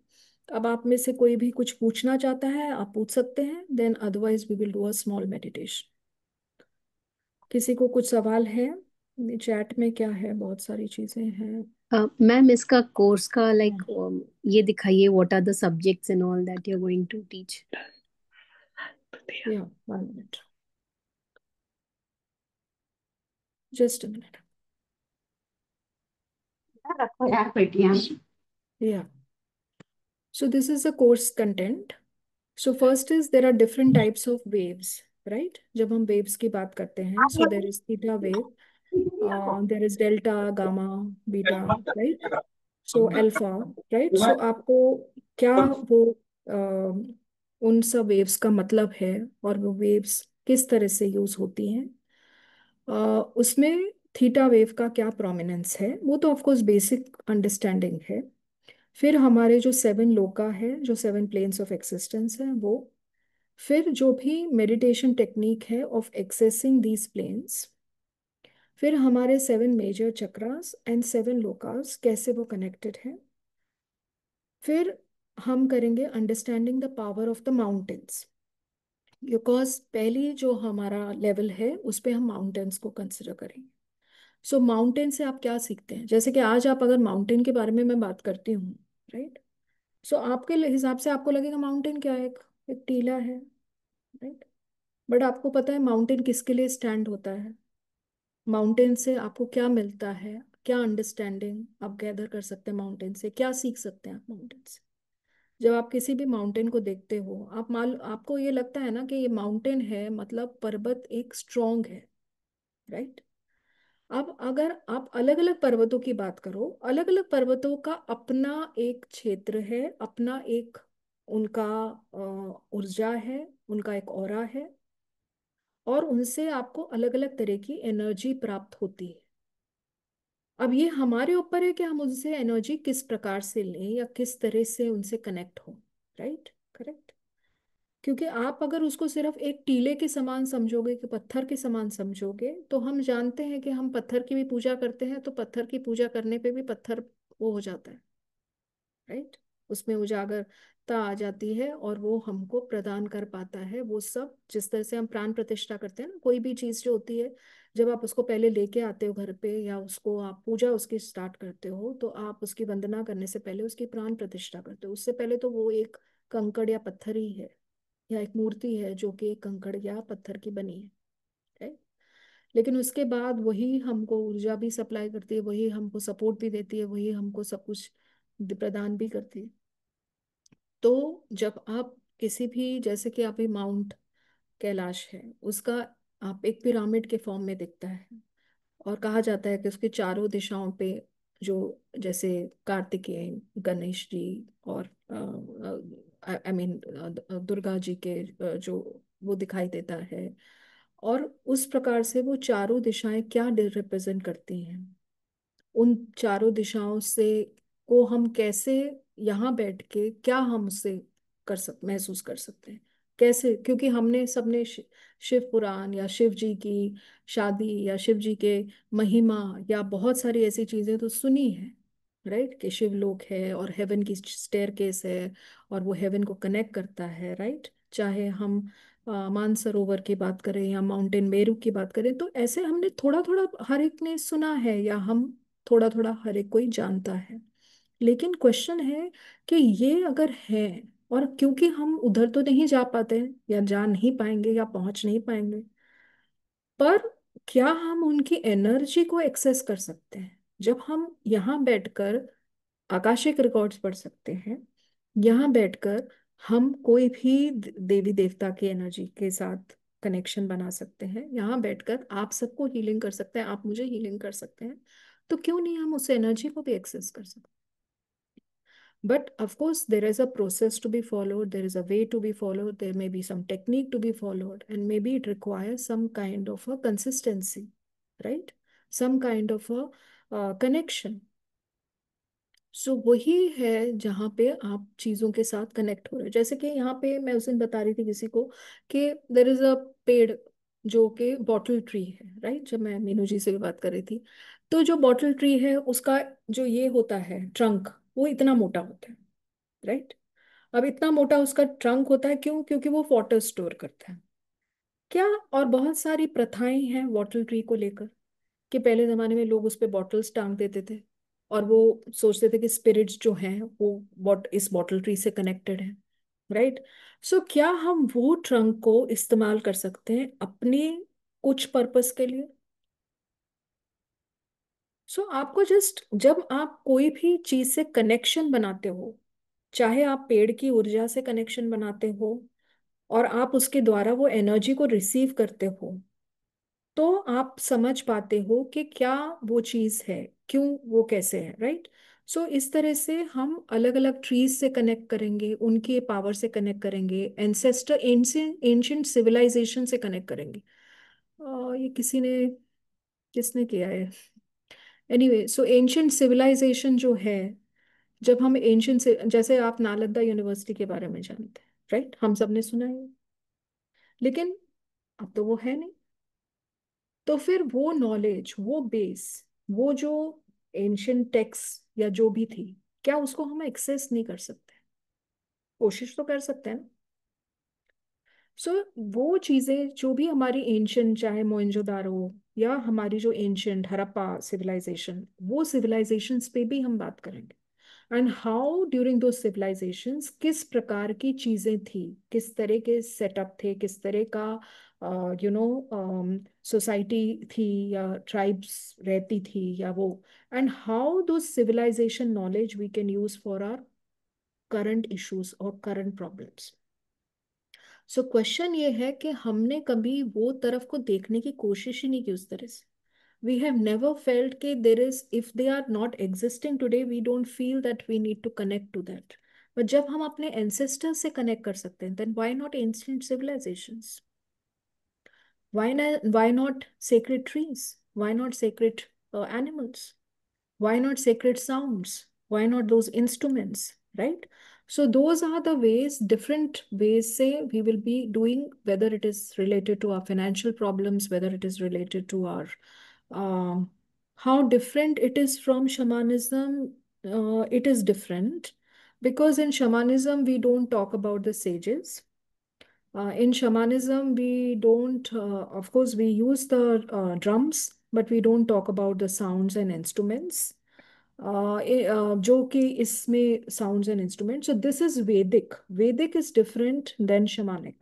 अब आप में से कोई भी कुछ पूछना चाहता है आप पूछ सकते हैं, then otherwise we will do a small meditation. किसी को कुछ सवाल है? चैट में क्या है, बहुत सारी चीजें हैं। मैम इसका कोर्स का लाइक ये दिखाइए, what are the subjects and all that you are going to teach. या 1 मिनट, जस्ट अ मिनट। रखो यार पेटियां। या so this is the course content। so first is there are different types of waves, right? जब हम waves की बात करते हैं, so there is theta wave, there is delta, gamma, beta, right? so alpha, right? so आपको क्या वो उन सब वेव्स का मतलब है और वो वेव्स किस तरह से यूज होती हैं, उसमें थीटा वेव का क्या प्रोमिनेंस है, वो तो ऑफ कोर्स बेसिक अंडरस्टैंडिंग है। फिर हमारे जो 7 लोका है, जो 7 प्लेन्स ऑफ एक्सिस्टेंस है, वो फिर जो भी मेडिटेशन टेक्निक है ऑफ एक्सेसिंग दीज प्लेन्स, फिर हमारे 7 मेजर चक्रास एंड 7 लोकास कैसे वो कनेक्टेड है। फिर हम करेंगे understanding the power of the mountains, because पहली जो हमारा लेवल है उस पे हम माउंटेन्स को कंसिडर करेंगे। सो माउंटेन से आप क्या सीखते हैं, जैसे कि आज आप अगर माउंटेन के बारे में मैं बात करती हूँ, राइट? सो आपके हिसाब से आपको लगेगा माउंटेन क्या है, एक टीला है, राइट? बट आपको पता है माउंटेन किसके लिए स्टैंड होता है? माउंटेन से आपको क्या मिलता है, क्या अंडरस्टैंडिंग आप गैदर कर सकते हैं माउंटेन से, क्या सीख सकते हैं आप माउंटेन से? जब आप किसी भी माउंटेन को देखते हो, आपको ये लगता है ना कि ये माउंटेन है, मतलब पर्वत एक स्ट्रॉन्ग है, राइट? अब अगर आप अलग अलग पर्वतों की बात करो, अलग अलग पर्वतों का अपना एक क्षेत्र है, अपना एक उनका ऊर्जा है, उनका एक ऑरा है, और उनसे आपको अलग अलग तरह की एनर्जी प्राप्त होती है। अब ये हमारे ऊपर है कि हम उनसे एनर्जी किस प्रकार से लें या किस तरह से उनसे कनेक्ट हो, राइट? करेक्ट। क्योंकि आप अगर उसको सिर्फ एक टीले के समान समझोगे, कि पत्थर के समान समझोगे, तो हम जानते हैं कि हम पत्थर की भी पूजा करते हैं, तो पत्थर की पूजा करने पे भी पत्थर वो हो जाता है, राइट? उसमें उजागरता आ जाती है और वो हमको प्रदान कर पाता है वो सब। जिस तरह से हम प्राण प्रतिष्ठा करते हैं ना, कोई भी चीज़ जो होती है, जब आप उसको पहले लेके आते हो घर पे या उसको आप पूजा उसकी स्टार्ट करते हो, तो आप उसकी वंदना करने से पहले उसकी प्राण प्रतिष्ठा करते हो। उससे पहले तो वो एक कंकड़ या पत्थर ही है, या एक मूर्ति है जो कि एक कंकड़ या पत्थर की बनी है, राइट? लेकिन उसके बाद वही हमको ऊर्जा भी सप्लाई करती है, वही हमको सपोर्ट भी देती है, वही हमको सब कुछ प्रदान भी करती है। तो जब आप किसी भी, जैसे कि आप माउंट कैलाश है, उसका आप एक पिरामिड के फॉर्म में दिखता है, और कहा जाता है कि उसके चारों दिशाओं पे जो, जैसे कार्तिकेय, गणेश जी, और आई मीन दुर्गा जी के जो वो दिखाई देता है। और उस प्रकार से वो चारों दिशाएं क्या रिप्रेजेंट करती हैं, उन चारों दिशाओं से को हम कैसे यहाँ बैठ के क्या हम उससे महसूस कर सकते हैं, कैसे? क्योंकि हमने सबने शिव पुराण या शिव जी की शादी या शिव जी के महिमा या बहुत सारी ऐसी चीजें तो सुनी है, राइट? कि शिवलोक है और हेवन की स्टेयरकेस है और वो हेवन को कनेक्ट करता है, राइट? चाहे हम मानसरोवर की बात करें या माउंटेन मेरू की बात करें, तो ऐसे हमने थोड़ा थोड़ा हर एक ने सुना है या हम थोड़ा थोड़ा हर एक कोई जानता है। लेकिन क्वेश्चन है कि ये अगर है, और क्योंकि हम उधर तो नहीं जा पाते हैं या जा नहीं पाएंगे या पहुंच नहीं पाएंगे, पर क्या हम उनकी एनर्जी को एक्सेस कर सकते हैं? जब हम यहाँ बैठकर आकाशिक रिकॉर्ड्स पढ़ सकते हैं, यहाँ बैठकर हम कोई भी देवी देवता की एनर्जी के साथ कनेक्शन बना सकते हैं, यहाँ बैठकर आप सबको हीलिंग कर सकते हैं, आप मुझे हीलिंग कर सकते हैं, तो क्यों नहीं हम उस एनर्जी को भी एक्सेस कर सकते हैं? But of course, there is a process to be followed, there is a way to be followed, there may be some technique to be followed, and maybe it requires some kind of a consistency, right? Some kind of a connection. सो वही है जहाँ पे आप चीज़ों के साथ कनेक्ट हो रहे हो। जैसे कि यहाँ पे मैं उस दिन बता रही थी किसी को कि देर इज अ पेड़ जो कि बॉटल ट्री है, राइट? जब मैं मीनू जी से भी बात कर रही थी, तो जो बॉटल ट्री है उसका जो ये होता है ट्रंक, वो इतना मोटा होता है, राइट? अब इतना मोटा उसका ट्रंक होता है, क्यों? क्योंकि वो वाटर स्टोर करता है। क्या? और बहुत सारी प्रथाएं हैं वाटर ट्री को लेकर, कि पहले जमाने में लोग उस पे बॉटल्स टांग देते थे और वो सोचते थे कि स्पिरिट्स जो हैं वो इस बॉटल ट्री से कनेक्टेड है, राइट? सो क्या हम वो ट्रंक को इस्तेमाल कर सकते हैं अपने कुछ पर्पस के लिए? सो आपको जस्ट जब आप कोई भी चीज से कनेक्शन बनाते हो, चाहे आप पेड़ की ऊर्जा से कनेक्शन बनाते हो और आप उसके द्वारा वो एनर्जी को रिसीव करते हो, तो आप समझ पाते हो कि क्या वो चीज़ है, क्यों, वो कैसे है, राइट? सो इस तरह से हम अलग अलग ट्रीज से कनेक्ट करेंगे, उनके पावर से कनेक्ट करेंगे, एंसेस्टर एंशियंट एंशियंट सिविलाइजेशन से कनेक्ट करेंगे। ये किसने किया है? एनीवे, सो एंशियंट सिविलाइजेशन जो है, जब हम एंशियंट से, जैसे आप नालंदा यूनिवर्सिटी के बारे में जानते हैं, राइट? हम सब ने सुना है, लेकिन अब तो वो है नहीं। तो फिर वो नॉलेज, वो बेस, वो जो एंशियंट टेक्स्ट या जो भी थी, क्या उसको हम एक्सेस नहीं कर सकते? कोशिश तो कर सकते हैं ना। सो वो चीजें जो भी हमारी एंशियंट, चाहे मोहनजोदारो या हमारी जो एंशियंट हड़प्पा सिविलाइजेशन, वो सिविलाइजेशंस पे भी हम बात करेंगे। एंड हाउ ड्यूरिंग दो सिविलाइजेशंस किस प्रकार की चीजें थी, किस तरह के सेटअप थे, किस तरह का सोसाइटी थी या ट्राइब्स रहती थी या वो, and how those civilization knowledge we can use for our current issues और करंट प्रॉब्लम्स। सो क्वेश्चन ये है कि हमने कभी वो तरफ को देखने की कोशिश ही नहीं की उस तरह से। We have never felt कि there is, if they are not existing today, we don't feel that we need to connect to that. But जब हम अपने ancestors से connect कर सकते हैं, then why not ancient civilizations? Why not sacred trees? Why not sacred animals? Why not sacred sounds? Why not those instruments, right? So those are the ways, different ways say we will be doing, whether it is related to our financial problems, whether it is related to our um, how different it is from shamanism. It is different because in shamanism we don't talk about the sages. In shamanism, we don't, of course, we use the drums, but we don't talk about the sounds and instruments. जो कि इसमें sounds and instruments. So this is Vedic. Vedic is different than shamanic.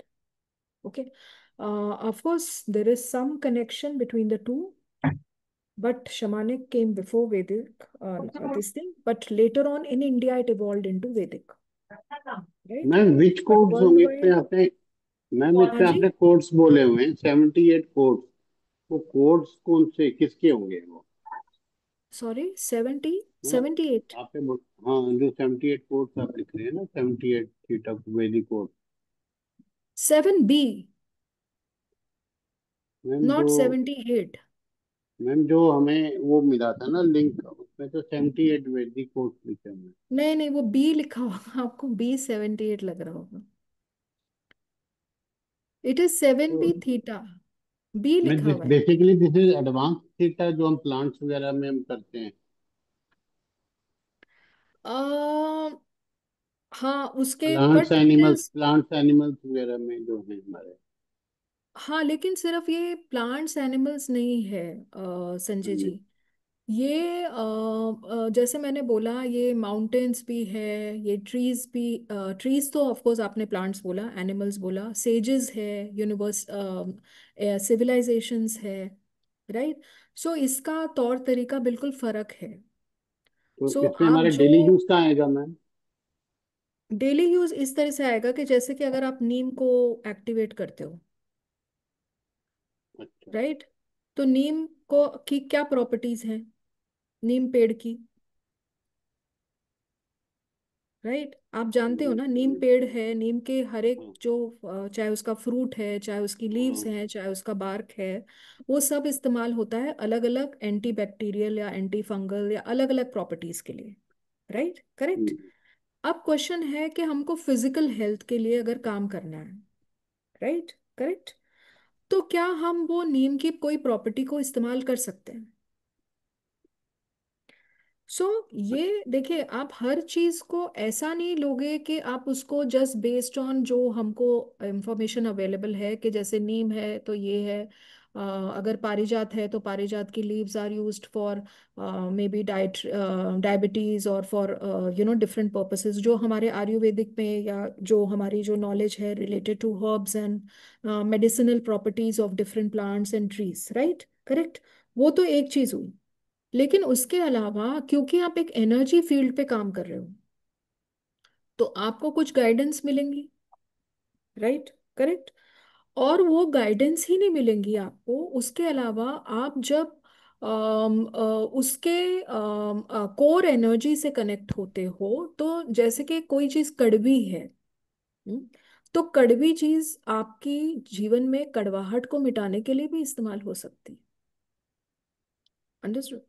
Okay. Of course, there is some connection between the two, but shamanic came before Vedic, this thing. But later on in India, it evolved into Vedic, right? Ma'am which But codes होंगे इतने worldwide, आपने? मैम हाँ इतने जी, आपने कोड्स बोले हुए हैं, 78 कोड्स। वो कोड्स कौन से किसके होंगे वो? सॉरी, 70, मतलब 78, हाँ, जो 78 कोड्स आप लिख रहे हैं ना, 78 theta Vedic code. 7B, ma'am जो नॉट 78। मैम जो हमें वो मिला था ना लिंक, उसमें इसमें तो 78 वैदिक कोर्स लिखे हुए हैं। नहीं नहीं, वो बी लिखा होगा, आपको B78 लग रहा होगा। It is 7B theta, B मैं लिखा हुआ है। Basically this is advance theta जो हम प्लांट्स वगैरह में हम करते हैं। आ, हाँ उसके plants but it animals is, plants animals वगैरह में जो है हमारे। हाँ लेकिन सिर्फ ये प्लांट्स एनिमल्स नहीं है हाँ संजय जी। जी। ये जैसे मैंने बोला, ये माउंटेन्स भी है, ये ट्रीज भी। ट्रीज तो ऑफ कोर्स आपने प्लांट्स बोला, एनिमल्स बोला, सेजेस है, यूनिवर्स, सिविलाइजेशंस है, राइट। सो इसका तौर तरीका बिल्कुल फर्क है। तो सो इसमें आप हमारे जो डेली यूज कहाँ आएगा मैम? डेली यूज इस तरह से आएगा कि जैसे कि अगर आप नीम को एक्टिवेट करते हो, अच्छा। राइट, तो नीम को की क्या प्रॉपर्टीज हैं, नीम पेड़ की, राइट, आप जानते हो ना, नीम हाँ पेड़ है, नीम के हर एक हाँ जो चाहे उसका फ्रूट है, चाहे उसकी लीव्स हाँ। हैं, चाहे उसका बार्क है, वो सब इस्तेमाल होता है अलग अलग एंटी बैक्टीरियल या एंटी फंगल या अलग अलग प्रॉपर्टीज के लिए, राइट, करेक्ट। हम्म, अब क्वेश्चन है कि हमको फिजिकल हेल्थ के लिए अगर काम करना है, राइट, करेक्ट, तो क्या हम वो नीम की कोई प्रॉपर्टी को इस्तेमाल कर सकते हैं? सो ये देखिए, आप हर चीज को ऐसा नहीं लोगे कि आप उसको जस्ट बेस्ड ऑन जो हमको इंफॉर्मेशन अवेलेबल है, कि जैसे नीम है तो ये है, अगर पारिजात है तो पारिजात की leaves are used for maybe diabetes और फॉर डिफरेंट पर्पसेस, जो हमारे आयुर्वेदिक में या जो हमारी जो नॉलेज है related to herbs and medicinal properties of different plants and trees, right, correct. वो तो एक चीज हुई। लेकिन उसके अलावा क्योंकि आप एक एनर्जी फील्ड पे काम कर रहे हो, तो आपको कुछ गाइडेंस मिलेंगी, राइट, करेक्ट। और वो गाइडेंस ही नहीं मिलेंगी आपको, उसके अलावा आप जब उसके कोर एनर्जी से कनेक्ट होते हो, तो जैसे कि कोई चीज कड़वी है, हम्म, तो कड़वी चीज आपकी जीवन में कड़वाहट को मिटाने के लिए भी इस्तेमाल हो सकती है। Understood?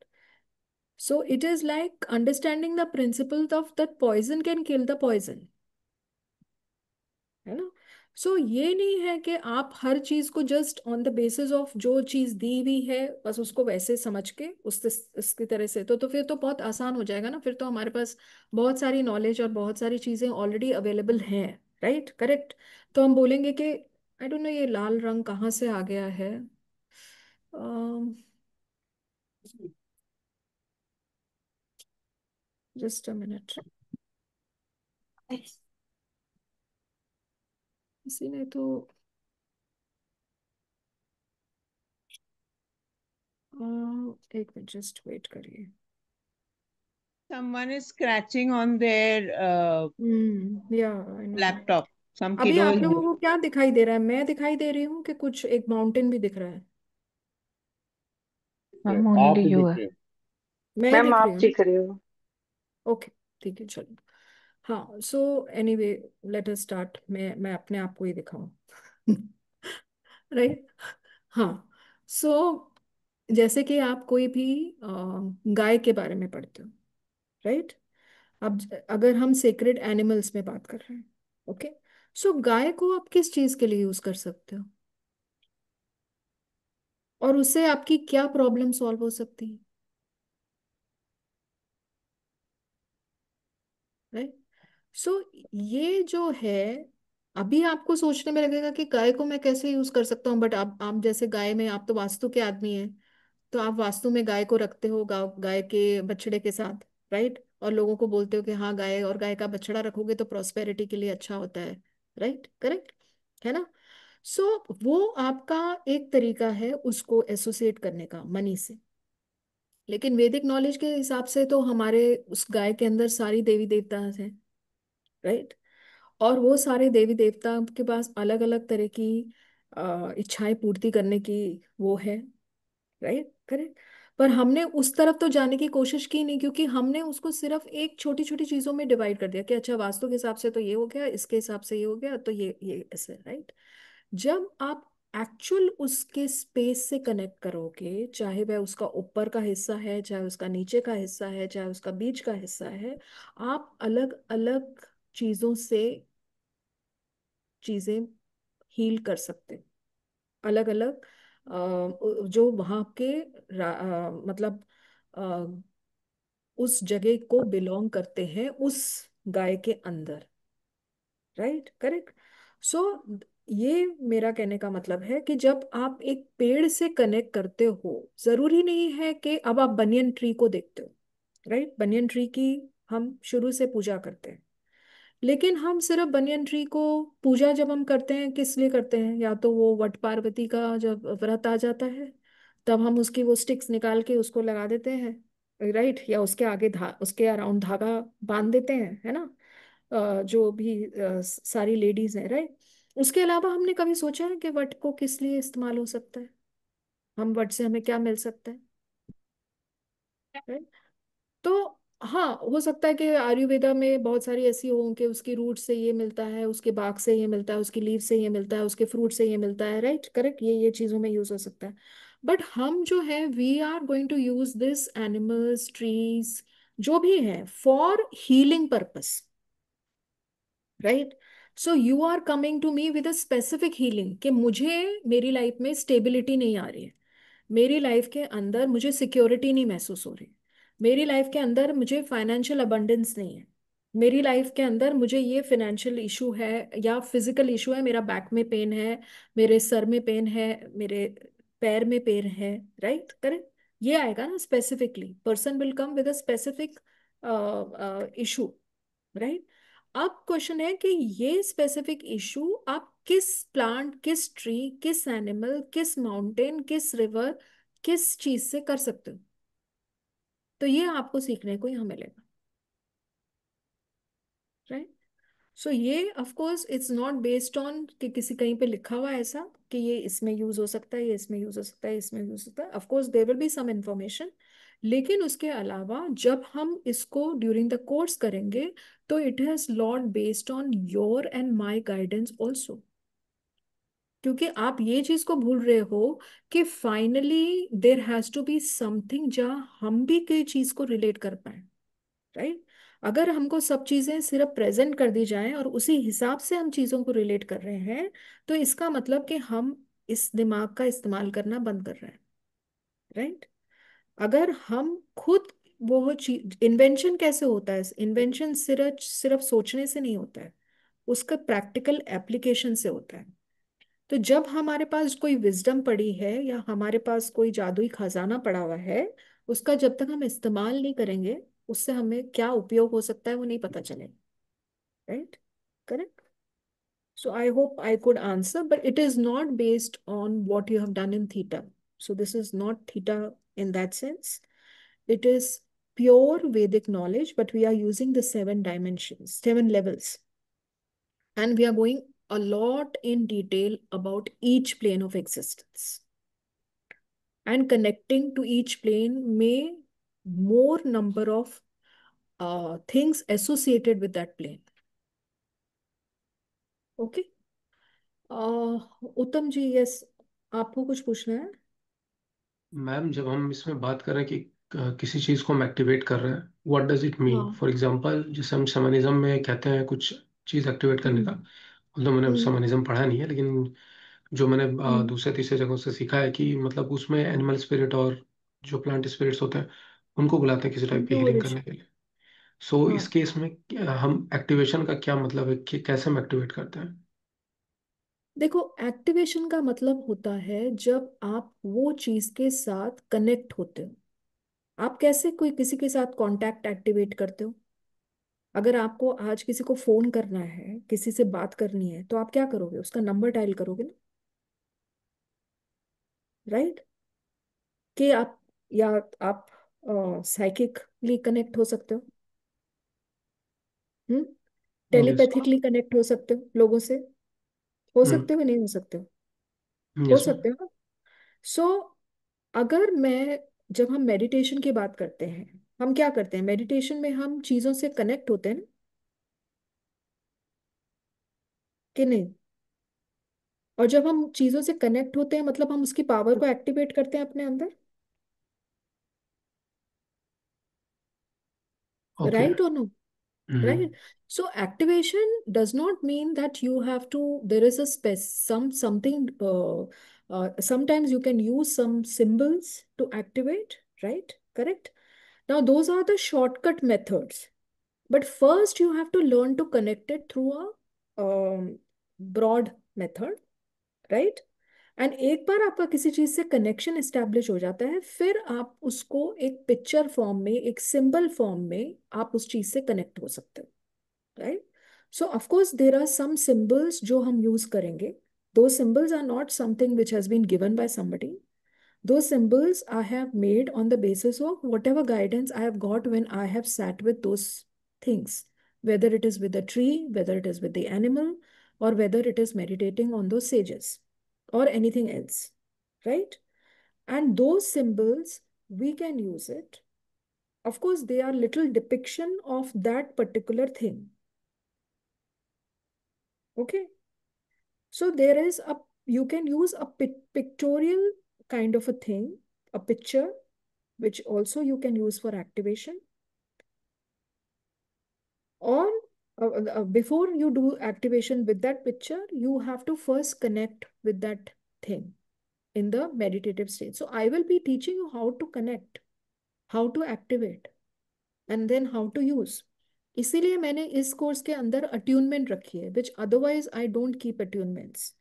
So it is like understanding the principle of that poison can kill the poison, है ना। सो ये नहीं है कि आप हर चीज को just on the basis of जो चीज दी हुई है बस उसको वैसे समझ के उसकी तरह से, तो फिर तो बहुत आसान हो जाएगा ना, फिर तो हमारे पास बहुत सारी नॉलेज और बहुत सारी चीजें ऑलरेडी अवेलेबल हैं, राइट, करेक्ट। तो हम बोलेंगे कि आई डोंट नो ये लाल रंग कहाँ से आ गया है, जस्ट अ मिनट, किसी ने तो एक मिनट जस्ट वेट करिए। Someone is scratching on their या आई नो। laptop. Some अभी kiddo आप is. लोगों को क्या दिखाई दे रहा है, मैं दिखाई दे रही हूँ कि कुछ एक माउंटेन भी दिख रहा है? मैम आप ओनली ही यू दिख है। रहे हो। मैं मैम दिख रही आप हूँ ना? दिख रहे हो। ओके, ठीक है, चलो। हाँ, so anyway, let us start. मैं अपने आप को ही दिखाऊं, राइट। हाँ, सो जैसे कि आप कोई भी गाय के बारे में पढ़ते हो, राइट। अब अगर हम सेक्रेड एनिमल्स में बात कर रहे हैं, ओके, सो गाय को आप किस चीज के लिए यूज कर सकते हो, और उससे आपकी क्या प्रॉब्लम सॉल्व हो सकती है, राइट। सो ये जो है, अभी आपको सोचने में लगेगा कि गाय को मैं कैसे यूज कर सकता हूँ, बट आप जैसे गाय में, आप तो वास्तु के आदमी हैं, तो आप वास्तु में गाय को रखते हो, गाय के बछड़े के साथ, राइट, और लोगों को बोलते हो कि हाँ गाय और गाय का बछड़ा रखोगे तो प्रॉस्पेरिटी के लिए अच्छा होता है, राइट, करेक्ट, है ना। सो वो आपका एक तरीका है उसको एसोसिएट करने का मनी से। लेकिन वैदिक नॉलेज के हिसाब से तो हमारे उस गाय के अंदर सारी देवी देवता हैं, राइट, और वो सारे देवी देवता के पास अलग अलग तरह की इच्छाएं पूर्ति करने की वो है, राइट, करेक्ट। पर हमने उस तरफ तो जाने की कोशिश की नहीं, क्योंकि हमने उसको सिर्फ एक छोटी छोटी चीजों में डिवाइड कर दिया कि अच्छा वास्तु के हिसाब से तो ये हो गया, इसके हिसाब से ये हो गया, तो ये ऐसे, राइट। जब आप एक्चुअल उसके स्पेस से कनेक्ट करोगे, चाहे वह उसका ऊपर का हिस्सा है, चाहे उसका नीचे का हिस्सा है, चाहे उसका बीच का हिस्सा है, आप अलग अलग चीजों से चीजें हील कर सकते हो। अलग अलग जो वहाँ के मतलब अ, उस जगह को बिलोंग करते हैं उस गाय के अंदर। Right, correct. सो ये मेरा कहने का मतलब है कि जब आप एक पेड़ से कनेक्ट करते हो, जरूरी नहीं है कि अब आप बनियन ट्री को देखते हो। राइट, बनियन ट्री की हम शुरू से पूजा करते हैं, लेकिन हम सिर्फ बनियन ट्री को पूजा जब हम करते हैं किस लिए करते हैं? या तो वो वट पार्वती का जब व्रत आ जाता है तब हम उसकी वो स्टिक्स निकाल के उसको लगा देते हैं, राइट, या उसके आगे उसके अराउंड धागा बांध देते हैं, है ना? जो भी सारी लेडीज हैं, राइट। उसके अलावा हमने कभी सोचा है कि वट को किस लिए इस्तेमाल हो सकता है? हम वट से हमें क्या मिल सकता है? right? तो हाँ, हो सकता है कि आयुर्वेदा में बहुत सारी ऐसी हो कि उसकी रूट से ये मिलता है, उसके बाग से ये मिलता है, उसकी लीफ से ये मिलता है, उसके फ्रूट से ये मिलता है, राइट, करेक्ट, ये चीजों में यूज हो सकता है। बट हम जो है we are going to use this animals, trees, जो भी है, for healing purpose. Right. So you are coming to me with a specific healing कि मुझे मेरी लाइफ में स्टेबिलिटी नहीं आ रही है, मेरी लाइफ के अंदर मुझे सिक्योरिटी नहीं महसूस हो रही, मेरी लाइफ के अंदर मुझे फाइनेंशियल अबंडेंस नहीं है, मेरी लाइफ के अंदर मुझे ये फाइनेंशियल इशू है या फिजिकल इशू है, मेरा बैक में पेन है, मेरे सर में पेन है, मेरे पैर में पेन है। राइट, करेक्ट। ये आएगा ना, specifically person will come with a specific issue. Right. अब क्वेश्चन है कि ये स्पेसिफिक इशू आप किस प्लांट, किस ट्री, किस एनिमल, किस माउंटेन, किस रिवर, किस चीज से कर सकते हो? तो ये आपको सीखने को यहाँ मिलेगा। राइट। सो ये of course it's not based on कि किसी कहीं पे लिखा हुआ है ऐसा कि ये इसमें यूज हो सकता है, ये इसमें यूज हो सकता है, इसमें यूज हो सकता है। Of course there will be some information, लेकिन उसके अलावा जब हम इसको ड्यूरिंग द कोर्स करेंगे तो it has lot based on your and my guidance also. क्योंकि आप ये चीज को भूल रहे हो कि finally there has to be something जहाँ हम भी कोई चीज को रिलेट कर पाए। राइट। अगर हमको सब चीजें सिर्फ प्रेजेंट कर दी जाएं और उसी हिसाब से हम चीजों को रिलेट कर रहे हैं, तो इसका मतलब कि हम इस दिमाग का इस्तेमाल करना बंद कर रहे हैं। राइट। अगर हम खुद वो चीज, इन्वेंशन कैसे होता है? इन्वेंशन सिर्फ सिर्फ सोचने से नहीं होता है, उसका प्रैक्टिकल एप्लीकेशन से होता है। तो जब हमारे पास कोई विजडम पड़ी है या हमारे पास कोई जादुई खजाना पड़ा हुआ है, उसका जब तक हम इस्तेमाल नहीं करेंगे, उससे हमें क्या उपयोग हो सकता है वो नहीं पता चलेगा। Right, correct. So I hope I could answer, but it is not based on what you have done in theta. So this is not theta in that sense, it is pure Vedic knowledge, but we are using the 7 dimensions, 7 levels, and we are going a lot in detail about each plane of existence. And connecting to each plane may more number of things associated with that plane. Okay. उत्तम जी, यस, आपको कुछ पूछना है? मैम, जब हम इसमें बात कर रहे हैं कि किसी चीज को हम एक्टिवेट कर रहे हैं, व्हाट डज इट मीन? हाँ। फॉर एग्जांपल, जैसे हम शमनिज्म में कहते हैं कुछ चीज एक्टिवेट करने का, हम्म। मतलब मैंने हम्म। शमनिज्म पढ़ा नहीं है, लेकिन जो मैंने हम्म। दूसरे तीसरे जगहों से सीखा है कि मतलब उसमें एनिमल स्पिरिट और जो प्लांट स्पिरिट्स होते हैं उनको बुलाते हैं किसी टाइप की उनकी हीलिंग ओरिजिन। करने के लिए। सो इस हाँ, केस में हम एक्टिवेशन का क्या मतलब है कि कैसे हम एक्टिवेट करते हैं? देखो, एक्टिवेशन का मतलब होता है जब आप वो चीज के साथ कनेक्ट होते हो। आप कैसे कोई किसी के साथ कांटेक्ट एक्टिवेट करते हो? अगर आपको आज किसी को फोन करना है, किसी से बात करनी है, तो आप क्या करोगे? उसका नंबर डायल करोगे ना। राइट। कि आप, या आप साइकिकली कनेक्ट हो सकते हो, हम्म, यस। टेलीपैथिकली कनेक्ट हो सकते हो लोगों से, हो हम्म। सकते हो नहीं हो सकते हो यस मैम। सकते हो ना। सो अगर मैं, जब हम मेडिटेशन की बात करते हैं, हम क्या करते हैं मेडिटेशन में? हम चीजों से कनेक्ट होते हैं ना, कि नहीं? और जब हम चीजों से कनेक्ट होते हैं मतलब हम उसकी पावर को एक्टिवेट करते हैं अपने अंदर, ओके। राइट और no? Hmm. Right? So activation does not mean that you have to, there is a something, sometimes you can use some symbols to activate, right? Correct? Now those are the shortcut methods. But first you have to learn to connect it through a broad method, right? And एक बार आपका किसी चीज से कनेक्शन एस्टेब्लिश हो जाता है, फिर आप उसको एक पिक्चर फॉर्म में, एक सिंबल फॉर्म में आप उस चीज से कनेक्ट हो सकते हो, right? So of course there are some symbols जो हम यूज करेंगे. Those symbols are not something which has been given by somebody. Those symbols I have made on the basis of whatever guidance I have got when I have sat with those things, whether it is with a tree, whether it is with the animal, or whether it is meditating on those sages or anything else, right? And those symbols, we can use it. Of course, they are little depiction of that particular thing. Okay. So there is a, you can use a pictorial kind of a thing, a picture, which also you can use for activation. Or before you do activation with that picture, you have to first connect with that thing in the meditative state. So I will be teaching you how to connect, how to activate, and then how to use. इसीलिए मैंने इस कोर्स के अंदर अट्यूनमेंट रखी है, विच otherwise I don't keep attunements.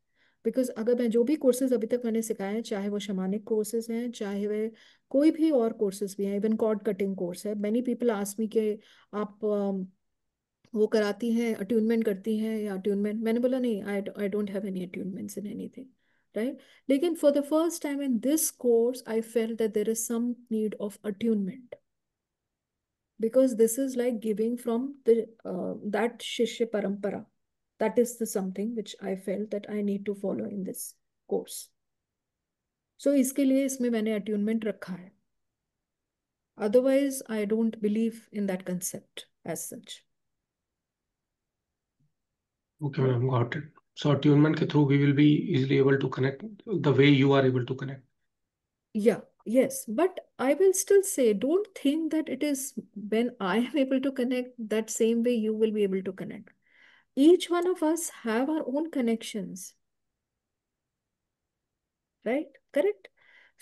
Because अगर मैं जो भी कोर्सेज अभी तक मैंने सिखाए हैं, चाहे वो शमानिक कोर्सेज हैं, चाहे वे कोई भी और कोर्सेज भी हैं, इवन कॉर्ड कटिंग कोर्स है, मैनी पीपल आस्क मी कि आप वो कराती हैं, अट्यूनमेंट करती हैं या अट्यूनमेंट. मैंने बोला नहीं, I don't have any attunements in anything, right? लेकिन for the first time in this course I felt that there is some need of attunement, because this is like giving from the that shishya parampara. That is the something which I felt that I need to follow in this course. So इसके लिए इसमें मैंने attunement रखा है. Otherwise I don't believe in that concept as such. Okay, ma'am, got it. So attunement के through we will be easily able to connect the way you are able to connect. Yeah, yes, but I will still say, don't think that it is when I am able to connect, that same way you will be able to connect. Each one of us have our own connections, right? Correct?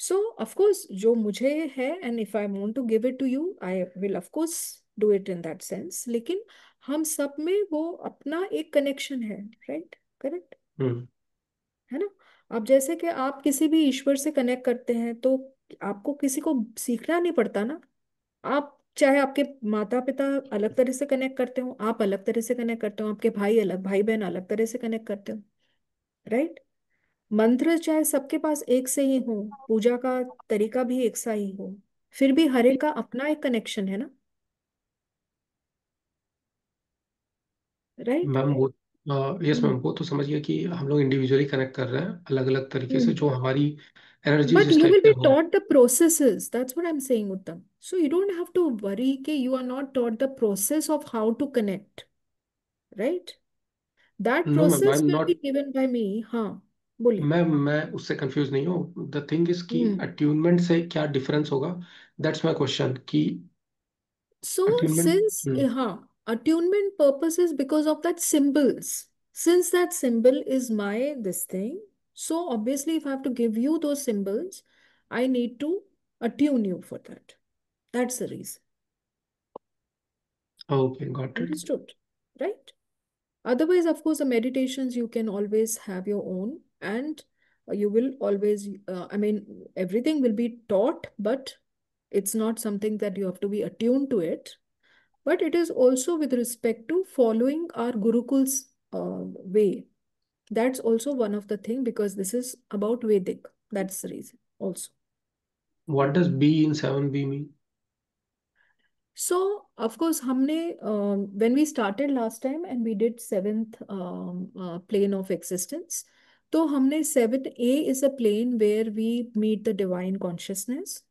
So of course जो मुझे है, and if I want to give it to you, I will of course do it in that sense. लेकिन हम सब में वो अपना एक कनेक्शन है, right? Correct? है ना? अब जैसे कि आप किसी भी ईश्वर से कनेक्ट करते हैं, तो आपको किसी को सीखना नहीं पड़ता ना. आप चाहे आपके माता पिता अलग तरह से कनेक्ट करते हो, आप अलग तरह से कनेक्ट करते हो, आपके भाई अलग, भाई बहन अलग तरह से कनेक्ट करते हो, राइट? मंत्र चाहे सबके पास एक से ही हो, पूजा का तरीका भी एक सा ही हो, फिर भी हर एक का अपना एक कनेक्शन है ना, राइट? मैम वो यस मैम, हम्म. वो तो समझिए कि हम लोग इंडिविजुअली कनेक्ट कर रहे हैं अलग अलग तरीके से, जो हमारी एनर्जी But जिस you टाइप will से be हो. taught the processes. That's what I'm saying, Uttam. So you don't have to worry कि you are not taught the process of how to connect, right? That no ma'am, I process am will be not. given by me. हाँ, बोलिए. मैं उससे कंफ्यूज नहीं हूँ. द थिंग इज कि हम्म. अट्यूनमेंट से क्या डिफरेंस होगा, दैट्स माय क्वेश्चन कि So attunement. since attunement purpose is because of that symbols. Since that symbol is my this thing, so obviously if I have to give you those symbols, I need to attune you for that. That's the reason. Okay, got it. Understood, right? Otherwise, of course, the meditations you can always have your own, and you will always, I mean, everything will be taught, but it's not something that you have to be attuned to it. But it is also with respect to following our Gurukul's way. That's also one of the thing, because this is about Vedic. That's the reason also. What does be in 7B mean? So, of course, हमने when we started last time and we did seventh plane of existence, तो हमने 7A is a plane where we meet the divine consciousness,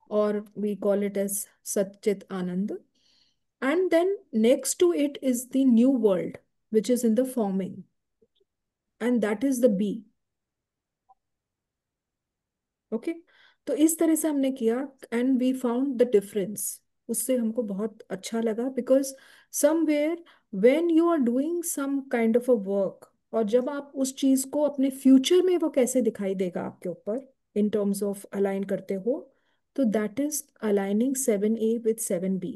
or we call it as Satchit Anand. And then next to it is the new world, which is in the forming. And that is the B. Okay, तो इस तरह से हमने किया and we found the difference. उससे हमको बहुत अच्छा लगा because somewhere when you are doing some kind of a work, और जब आप उस चीज को अपने फ्यूचर में वो कैसे दिखाई देगा आपके ऊपर इन टर्म्स ऑफ अलाइन करते हो, तो that is aligning 7A with 7B।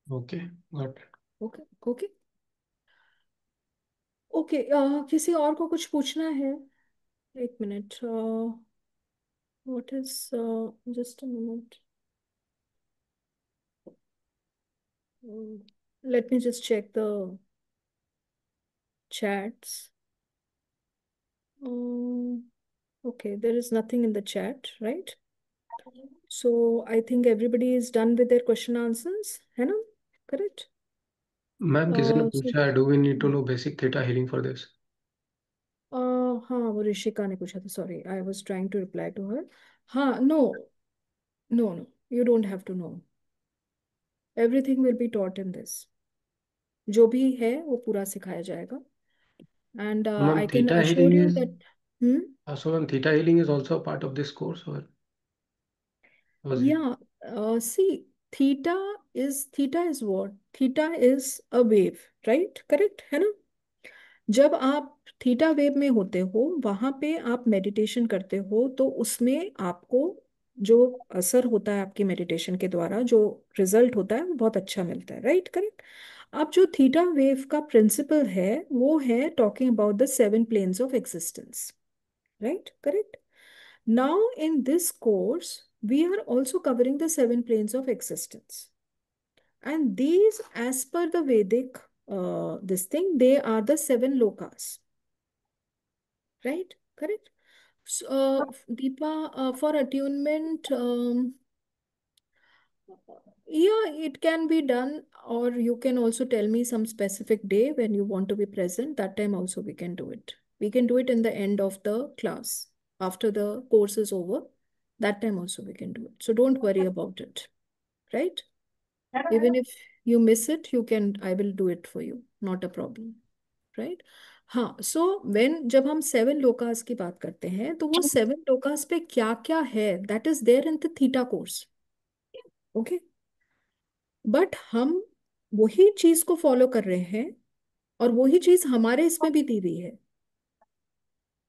Okay, got it. Okay okay okay, किसी और को कुछ पूछना है? एक minute, what is, just a minute, let me just check the chats. Okay, there is nothing in the chat, right? So I think everybody is done with their question answers, है ना? Correct? मैम किसी ने So पूछा है, do we need to know basic theta healing for this? हाँ, वो ऋषिका ने पूछा था, sorry I was trying to reply to her. हाँ, no no no, you don't have to know, everything will be taught in this. जो भी है वो पूरा सिखाया जाएगा and ma'am I can theta assure healing you is that. So ma'am theta healing is also part of this course और was it? Yeah, see, theta is what? Theta is a wave, right? Correct, है ना? जब आप थीटा वेव में होते हो, वहां पे आप मेडिटेशन करते हो, तो उसमें आपको जो असर होता है आपकी मेडिटेशन के द्वारा, जो रिजल्ट होता है वो बहुत अच्छा मिलता है, राइट? करेक्ट। अब जो थीटा वेव का प्रिंसिपल है वो है talking about the 7 planes of existence, right? Correct. Now, in this course, we are also covering the 7 planes of existence. And these, as per the Vedic, this thing, they are the 7 lokas, right? Correct. So, Deepa, for attunement, yeah, it can be done, or you can also tell me some specific day when you want to be present. That time also we can do it. We can do it in the end of the class, after the course is over. That time also we can do it. So don't worry about it, right? Even if you miss it, you can, I will do it for you. Not a problem, right? हाँ, so when जब हम 7 लोकास की बात करते हैं, तो वो 7 लोकास पे क्या क्या है, that is there in the theta course. Okay. But हम वही चीज को फॉलो कर रहे हैं, और वही चीज हमारे इसमें भी दी हुई है,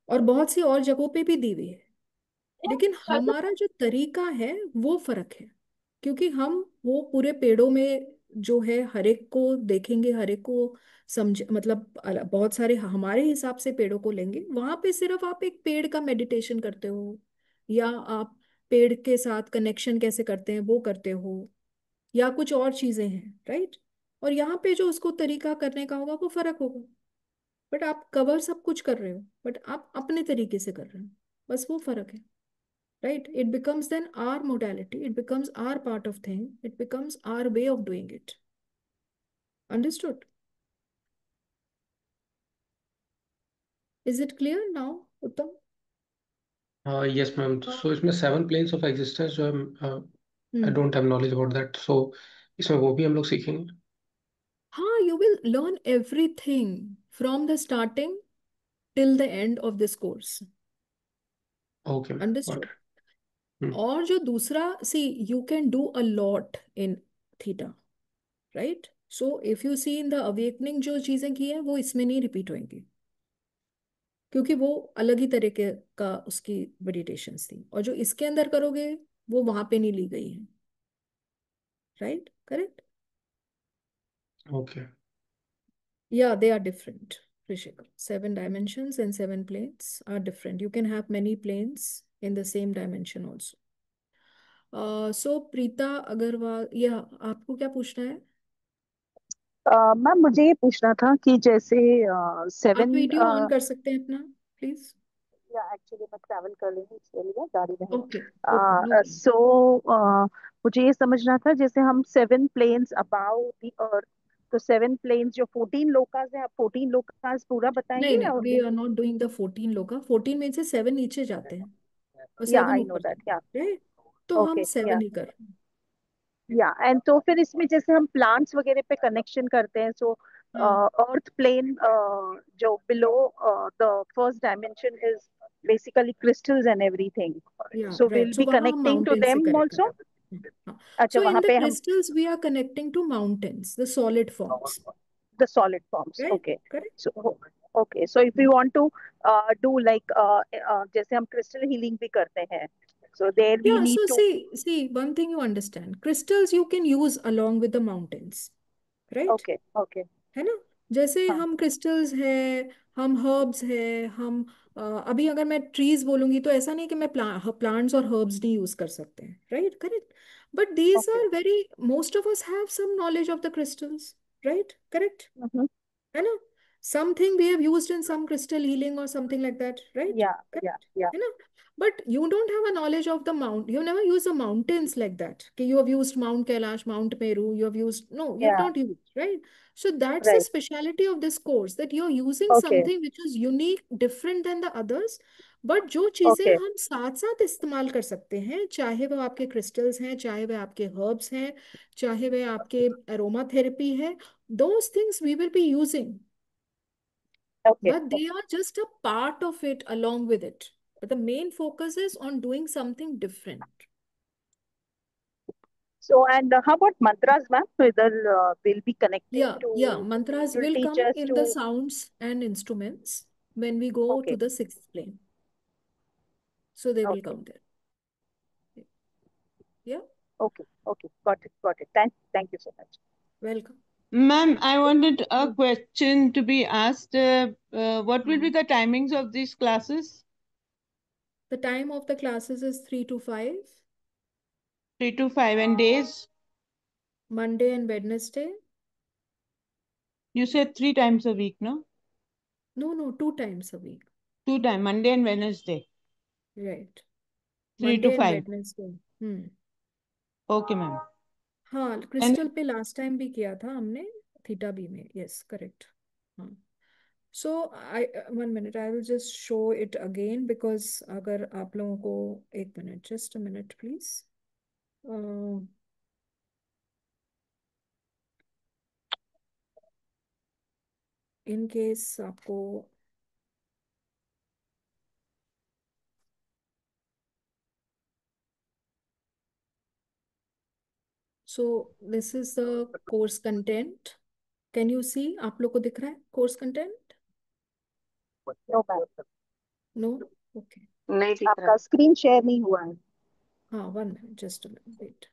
और बहुत सी और जगहों पे भी दी हुई है, लेकिन हमारा जो तरीका है वो फर्क है। क्योंकि हम वो पूरे पेड़ों में जो है हर एक को देखेंगे, हर एक को समझ, मतलब बहुत सारे हमारे हिसाब से पेड़ों को लेंगे, वहां पे सिर्फ आप एक पेड़ का मेडिटेशन करते हो, या आप पेड़ के साथ कनेक्शन कैसे करते हैं वो करते हो, या कुछ और चीजें हैं, राइट? और यहाँ पे जो उसको तरीका करने का होगा वो फर्क होगा। बट आप कवर सब कुछ कर रहे हो, बट आप अपने तरीके से कर रहे हो, बस वो फर्क है, right? It becomes then our modality, it becomes our part of thing, it becomes our way of doing it. Understood? Is it clear now, Uttam? Yes ma'am, so इसमें 7 प्लेन्स ऑफ एग्जिस्टेंस जो है, I hmm. Don't have knowledge about that, so इसमें वो भी हम लोग सीखेंगे? हाँ, you will learn everything from the starting till the end of this course. Okay ma'am, got understood? It. और जो दूसरा, see, you can do a lot in theta, right? So if you see in the awakening, जो चीजें की है वो इसमें नहीं रिपीट होंगी, क्योंकि वो अलग ही तरीके का उसकी मेडिटेशंस थी, और जो इसके अंदर करोगे वो वहां पे नहीं ली गई है, राइट? Correct? Okay Yeah, they are different, Rishika. 7 dimensions and 7 planes are different. You can have many planes in the same dimension also. So Preeta Agarwal, या आपको क्या पूछना है? मैम मुझे ये पूछना था कि जैसे आप 7 वीडियो ऑन कर सकते हैं अपना, प्लीज? या एक्चुअली मैं ट्रैवल कर रही हूँ इसके लिए गाड़ी में ओके ओके, नो प्रॉब्लम। सो मुझे ये समझना था जैसे हम 7 प्लेन्स अबाउ द अर्थ, तो 7 प्लेन्स जो 14 लोकास है, आप 14 लोकास पूरा नहीं बताएंगे नहीं, और we are not doing the 14 loka. 14 में से 7 नीचे जाते हैं और या 7 आई नो ऊपर दैट जाते या हैं, right? तो हम ओके 7 ही कर रहे हैं। या एंड तो फिर इसमें जैसे हम प्लांट्स वगैरह पे कनेक्शन करते हैं, सो earth plane जो below the first dimension is basically crystals and everything, Yeah, so right. we'll So be वहाँ हम connecting to mountain से them कनेक्ट also. करेंगे. हाँ. अच्छा, So in वहां the पे हम crystals we are connecting to mountains, the solid forms, the solid forms. right? Okay. Correct. So okay, so if we want to do like जैसे हम crystal healing भी करते हैं, so there we Yeah. need So to. see, one thing you understand, crystals you can use along with the mountains, right? Okay, okay. है ना. जैसे हाँ. हम क्रिस्टल्स है, हम हर्ब्स है, हम अभी अगर मैं ट्रीज बोलूंगी तो ऐसा नहीं कि मैं प्लांट्स और हर्ब्स नहीं यूज कर सकते हैं, right. Correct. But these Okay. Are very, most of us have some knowledge of the crystals, right. Correct. Mm-hmm. है ना. Something we have used in some crystal healing or something like that, right? Yeah, yeah, Correct. yeah. है ना. But you don't have a knowledge of the mount. You never use the mountains like that. Okay, you have used Mount Kailash, Mount Meru. You have used, no, you have Yeah, not used, right? So that's the right. speciality of this course, that you're using Okay, something which is unique, different than the others. But जो चीजें okay, हम साथ साथ इस्तेमाल कर सकते हैं, चाहे वो आपके क्रिस्टल्स हैं, चाहे वे आपके हर्ब्स हैं, चाहे वे आपके अरोमा थेरेपी है, those things we will be using, okay. but they are just a part of it along with it. But the main focus is on doing something different. So, and how about mantras, ma'am? Whether we'll be connecting Yeah, to, mantras you'll will teach come us in the to, sounds and instruments when we go to okay, the sixth plane. So they will okay, come there. Yeah, okay, okay. Got it. Thank you so much. welcome. Ma'am, I wanted a question to be asked. What will be Hmm. the timings of these classes? The time of the classes is 3 to 5, 3 to 5 and days? Monday and Wednesday. You said 3 times a week, no? No, 2 times a week. 2 times, Monday and Wednesday. Right. 3 to Monday and 5. Wednesday. Okay, ma'am. हाँ, And क्रिस्टल पे लास्ट टाइम भी किया था हमने, थीटा बी में. Yes, correct. हाँ. So I, 1 minute, I will just show it again, because अगर आप लोगों को, 1 minute, just a minute please. In case आपको, so this is the course content. Can you see, आप लोग को दिख रहा है course content? No, ma'am. No. Okay. नहीं दिख आपका रहा. स्क्रीन शेयर नहीं हुआ है. हाँ, 1 minute, just a minute, wait.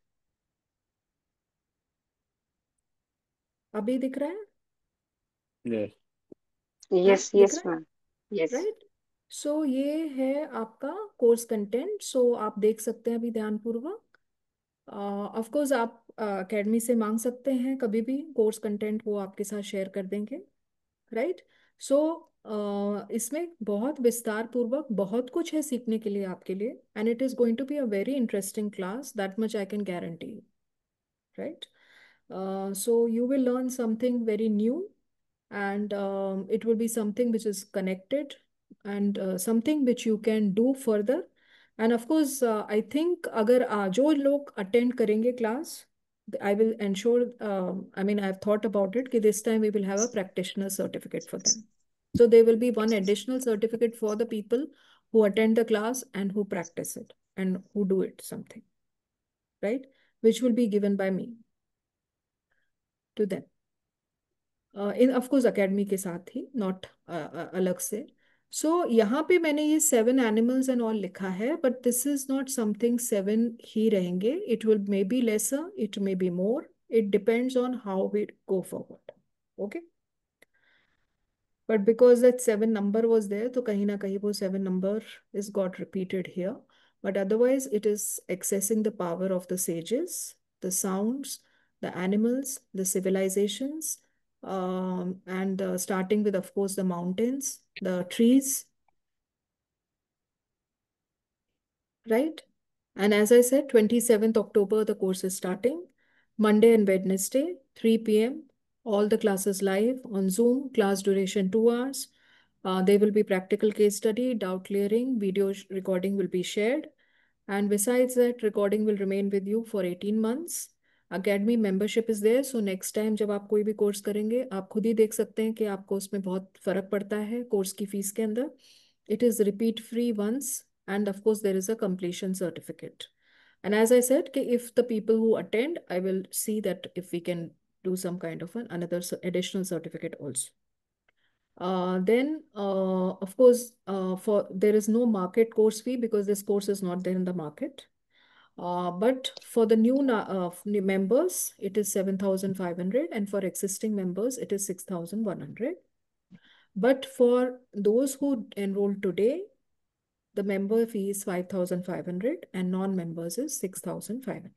अभी दिख रहा है? Yes. हाँ, Yes, दिख yes, रहा है, ma'am. Yes. राइट. सो ये है आपका कोर्स कंटेंट. सो आप देख सकते हैं अभी ध्यानपूर्वक. ऑफ कोर्स आप एकेडमी से मांग सकते हैं कभी भी कोर्स कंटेंट, वो आपके साथ शेयर कर देंगे, राइट. सो इसमें बहुत विस्तार पूर्वक बहुत कुछ है सीखने के लिए आपके लिए, and it is going to be a very interesting class, that much I can guarantee you, right? So you will learn something very new, and it will be something which is connected, and something which you can do further. And of course, I think अगर जो लोग attend करेंगे class, I will ensure, I mean, I've thought about it, कि this time we will have a practitioner certificate for them. So there will be one additional certificate for the people who attend the class and who practice it and who do it something, right? Which will be given by me to them. In of course academy के साथ ही, नॉट अलग से. सो यहाँ पे मैंने ये 7 एनिमल्स एंड ऑल लिखा है, but this is not something 7 ही रहेंगे. It will may be lesser, it may be more, it depends on how we go forward. Okay. But because that 7 number was there, तो कहीं ना कहीं वो 7 number is got repeated here. But otherwise, it is accessing the power of the sages, the sounds, the animals, the civilizations, and starting with, of course, the mountains, the trees, right? And as I said, 27th October, the course is starting. Monday and Wednesday, 3 p.m. All the classes live on Zoom, class duration 2 hours. There will be practical case study, doubt clearing, video recording will be shared. And besides that, recording will remain with you for 18 months. Academy membership is there, so next time जब आप कोई भी कोर्स करेंगे आप खुद ही देख सकते हैं कि आपको उसमें बहुत फर्क पड़ता है कोर्स की फीस के अंदर. It is repeat free once, and of course there is a completion certificate. And as I said, if the people who attend, I will see that if we can do some kind of another additional certificate also. Then, of course, for there is no market course fee because this course is not there in the market. But for the new members, it is 7,500, and for existing members, it is 6,100. But for those who enroll today, the member fee is 5,500 and non-members is 6,500,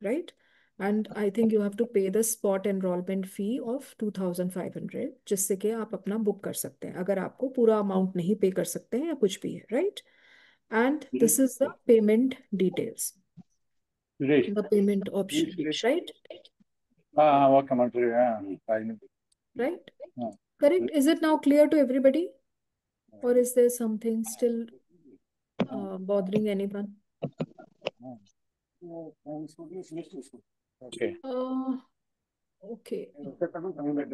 right? And I think you have to pay the spot enrollment fee of 2,500, जिससे कि आप अपना बुक कर सकते हैं अगर आपको पूरा अमाउंट नहीं पे कर सकते हैं या कुछ भी है, right? And this is the payment details, the payment option, right? Okay, Right? Correct. Is it now clear to everybody, or is there something still bothering anyone? Okay. Okay. One minute.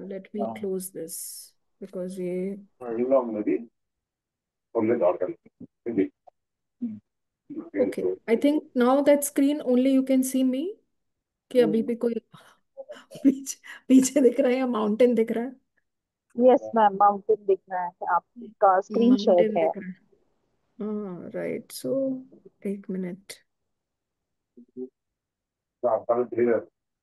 Let me close this because ये okay. I think now that screen only you can see me. कि अभी भी कोई पीछे पीछे दिख रहा है या माउंटेन दिख रहा है? यस मैम, माउंटेन दिख रहा है, आपका स्क्रीन शेयर माउंटेन है. दिख रहा है. हाँ राइट. सो एक minute.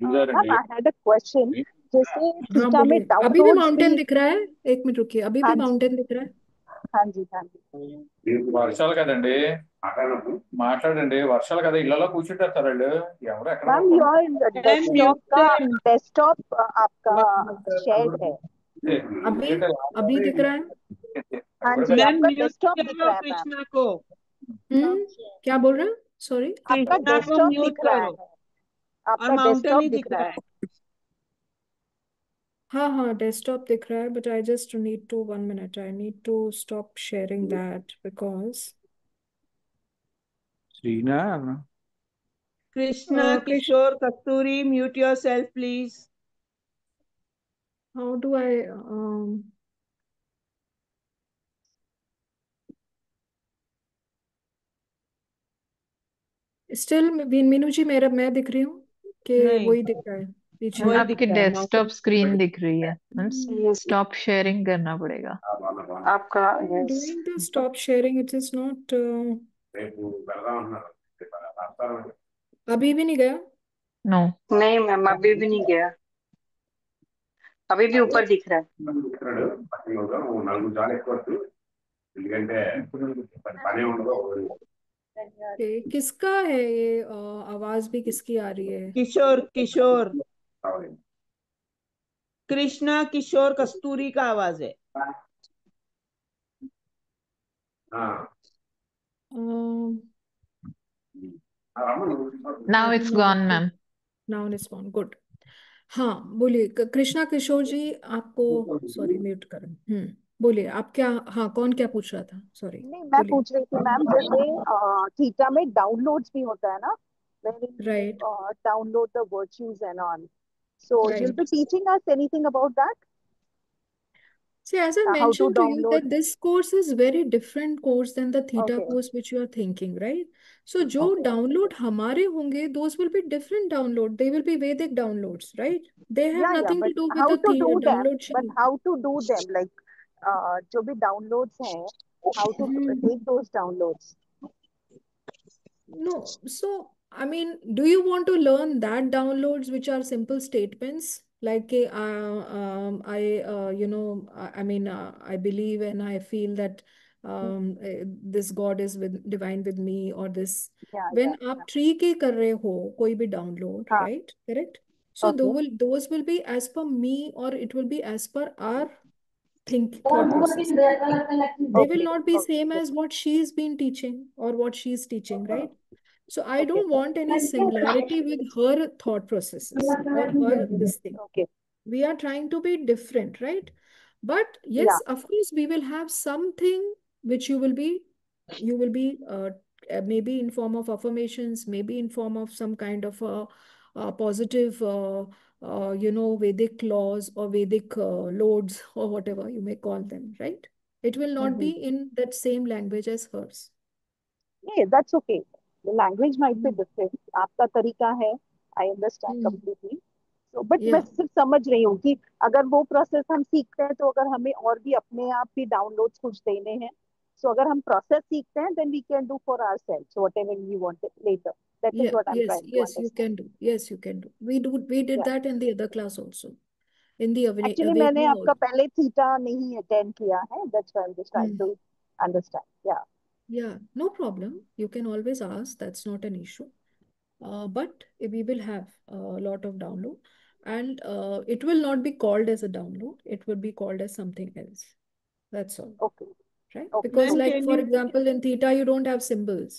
Ma'am I had a question. जैसे हाँ थीटा में बोलिए. अभी भी डाउनलोड्स माउंटेन भी. दिख रहा है? एक मिनट रुकिए. अभी भी हाँ जी, माउंटेन दिख रहा है? हाँ जी, हाँ जी. వర్షాలు కదండి మాట్లాడండి వర్షాలు కదా ఇళ్లలో కూర్చుంటారు వాళ్ళు ఎవరు ఎక్కడ मैम योर डेस्कटॉप आपका शेयर्ड है. अभी अभी दिख रहा है? हाँ जी, मैम आपका म्यूट डेस्कटॉप दिख करो रहा है मैम. कृष्णा को. क्या बोल रहे हैं? सॉरी. आपका कृष्णा को डेस्कटॉप म्यूट दिख रहा करो है. और आपका माउंटेन डेस्कटॉप ही दिख दिख रहा रहा है. है. हाँ हाँ डेस्कटॉप दिख रहा है, but I just need to 1 minute. I need to stop sharing that because శ్రీనా Krishna Krishna Kishore Kasturi mute yourself please. How do I still Meenu ji मेरा मैं दिख रही हूँ कि नहीं वही दिख रहा है पीछे? वही आपकी दिख रहा है. डेस्कटॉप स्क्रीन दिख रही है. स्टॉप शेयरिंग करना पड़ेगा. आपका doing the stop sharing it is not अभी भी नहीं गया? नो. नहीं मैम, अभी भी नहीं गया. अभी भी ऊपर दिख रहा है. किसका है ये? आवाज भी किसकी आ रही है? किशोर किशोर कृष्णा किशोर कस्तूरी का आवाज है. Now it's gone ma'am. Now it's gone. Good. हाँ बोलिए कृष्णा किशोर जी. आपको सॉरी म्यूट करें. बोलिए आप क्या. हाँ कौन क्या पूछ रहा था? सॉरी नहीं, मैं बोलिए. पूछ रही थी मैम, जैसे थीटा में डाउनलोड्स भी होता है ना, when right you download the virtues and all. So you'll right. be teaching us anything about that? See, as I How to mentioned to you download? that this course is very different course than the theta Okay, course which you are thinking, right? So जो okay. download हमारे होंगे, those will be different download. They will be Vedic downloads, right? They have Yeah, nothing but to do with how the to do them? download But sheet. how to do them? Like जो भी downloads हैं, how to take those downloads? No, so I mean, do you want to learn that downloads which are simple statements like I mean I believe and I feel that this God is with divine with me or this Yeah, when yeah. आप tree के कर रहे हो कोई भी download, हाँ, right? Correct? So okay. those will be as per me or it will be as per our thought process. They will Okay, not be okay, same as what she's been teaching or what she's teaching, right? So I okay, don't want any similarity with her thought processes or her this thing. okay. We are trying to be different, right? But Yeah, yes, of course, we will have something which you will be maybe in form of affirmations, maybe in form of some kind of a positive, Vedic laws or Vedic loads or whatever you may call them, right? It will not be in that same language as hers. Yeah, that's okay. The language might be Hmm. different. आपका तरीका है, I understand Hmm. completely. So, but मैं Yeah. सिर्फ समझ रही हूँ कि अगर वो प्रोसेस हम सीखते हैं तो अगर हमें और भी अपने आप भी डाउनलोड्स कुछ देने हैं, so अगर हम प्रोसेस सीखते हैं, then we can do for ourselves whatever we want later. That is Yeah, what I'm yes, trying to yes, you understand. can do. Yes, you can do. We did Yeah. that in the other class also. In the Actually, मैंने awakening आपका also. पहले थीटा नहीं अटेंड किया है. That's why I'm just trying Hmm. to understand. Yeah. Yeah, no problem. You can always ask. That's not an issue. But we will have a lot of download, and it will not be called as a download. It will be called as something else. That's all, Okay. right? Okay. Because, Ma'am, like can for you example, in theta you don't have symbols.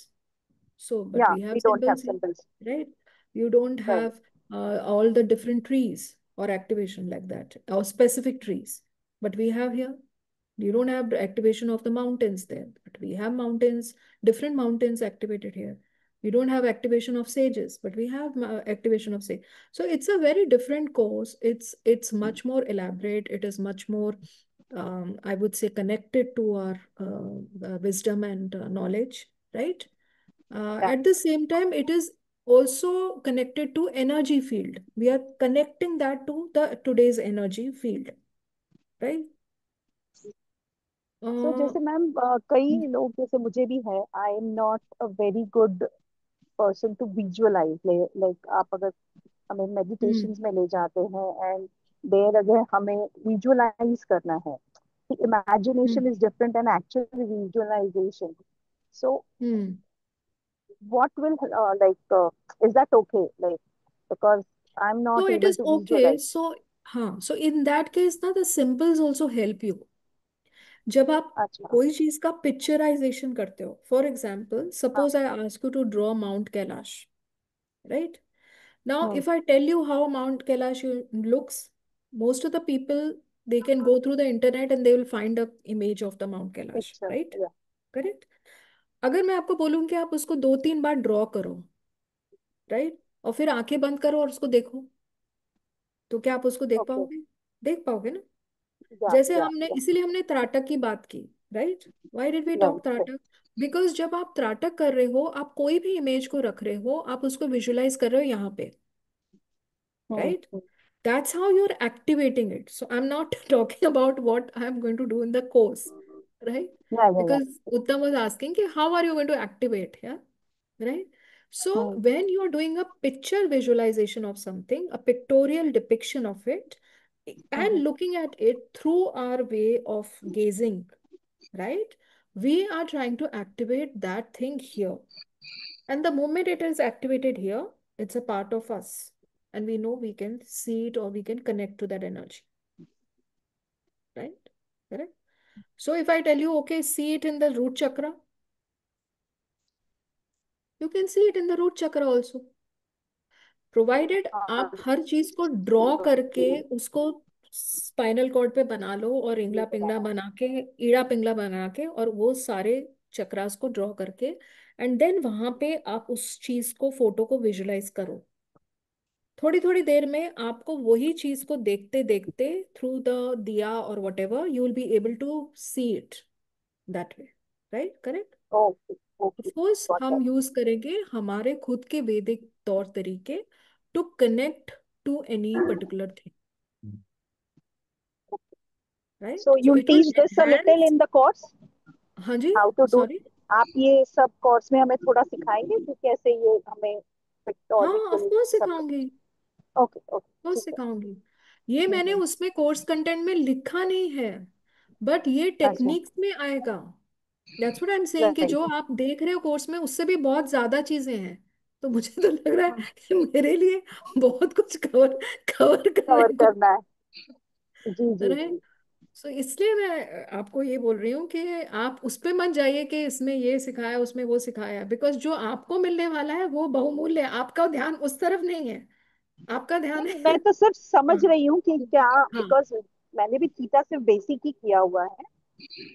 So, but Yeah, we we have don't have symbols here, symbols. right? You don't Right. have all the different trees or activation like that, or specific trees. But we have here. You don't have the activation of the mountains there, but we have mountains, different mountains activated here. We don't have activation of sages, but we have activation of sage. So it's a very different course. It's much more elaborate. It is much more, I would say, connected to our wisdom and knowledge, right? Yeah. At the same time, it is also connected to energy field. We are connecting that to the today's energy field, right? So Uh, जैसे मैम कई लोग जैसे मुझे भी है, I am not a very good person to visualise. Like आप अगर हमें hmm, मेडिटेशंस में ले जाते हैं एंड देयर अगर हमें विजुअलाइज करना है, hmm, imagination is different and actual visualization. So hmm. what will is that okay? Like, because I'm So not it able is to okay. visualize. So, हाँ. So in that case, ना, the symbols also help you. जब आप अच्छा. कोई चीज का पिक्चराइजेशन करते हो, फॉर एग्जाम्पल, हाँ. Suppose I ask you to draw Mount Kailash, right? Now, hmm. if I tell you how Mount Kailash looks, most of the people, they can go through the internet and they will find a image of the Mount Kailash, Picture. right? Yeah. Correct? अगर मैं आपको बोलूँ कि आप उसको 2-3 बार ड्रॉ करो, राइट, और फिर आंखें बंद करो और उसको देखो, तो क्या आप उसको देख Okay. पाओगे? देख पाओगे ना? Yeah. जैसे Yeah. हमने, Yeah. इसीलिए हमने त्राटक की बात की, right? Why did we Right. Talk trataka? Because जब आप त्राटक कर रहे हो, आप कोई भी इमेज को रख रहे हो, आप उसको विजुलाइज कर रहे हो यहाँ पे, right? Hmm. That's how you're activating it. So I'm not talking about what I'm going to do in the course, right? Yeah. Yeah. Yeah. Because Uttam was asking, कि how are you going to activate? Yeah, right? So hmm. when you're doing a picture visualization of something, a pictorial depiction of it, hmm. and looking at it through our way of gazing, right? We are trying to activate that thing here. And the moment it is activated here, it's a part of us. And we know we can see it or we can connect to that energy. Right? Correct? So if I tell you, okay, see it in the root chakra, you can see it in the root chakra also. Provided हाँ. आप हर चीज को ड्रॉ करके उसको स्पाइनल कॉर्ड पे बना लो, और इंगला पिंगला बना के, ईड़ा पिंगला बना के, और वो सारे चक्रास को ड्रॉ करके, एंड देन वहां पे आप उस चीज को, फोटो को विजुलाइज करो। थोड़ी थोड़ी देर में आपको वही चीज को देखते देखते, थ्रू द दिया और whatever, you will be able to see it that way, right? Correct? Okay. Of Okay. Course Got हम that. यूज करेंगे हमारे खुद के वैदिक तौर तरीके to connect to any particular thing, right? So so you'll it will teach this a little enhance. in the course, हाँ जी, how to do. सॉरी। आप ये सब कोर्स में हमें थोड़ा सिखाएंगे कि कैसे ये हमें हाँ, ऑफ पिक्टोरिकली कोर्स सब. सिखाऊंगी, ओके. ओके. कोर्स ठीक है. सिखाऊंगी। ये मैंने हम्म. उसमें कोर्स कंटेंट में लिखा नहीं है, बट ये अच्छा. टेक्निक्स में आएगा। That's what I am saying, कि राइट. जो आप देख रहे हो कोर्स में, उससे भी बहुत ज्यादा चीजें हैं। तो मुझे तो लग रहा है कि मेरे लिए बहुत कुछ कवर कवर करने कवर को, करना है. जी जी राइट? जी. सो इसलिए मैं आपको ये बोल रही हूँ कि आप उस पे मत जाइए कि इसमें ये सिखाया, उसमें वो सिखाया, बिकॉज जो आपको मिलने वाला है वो बहुमूल्य है। आपका ध्यान उस तरफ नहीं है, आपका ध्यान नहीं नहीं, है। मैं तो सिर्फ समझ हाँ, रही हूँ कि क्या, हाँ। बिकॉज मैंने भी थीटा सिर्फ बेसिक ही किया हुआ है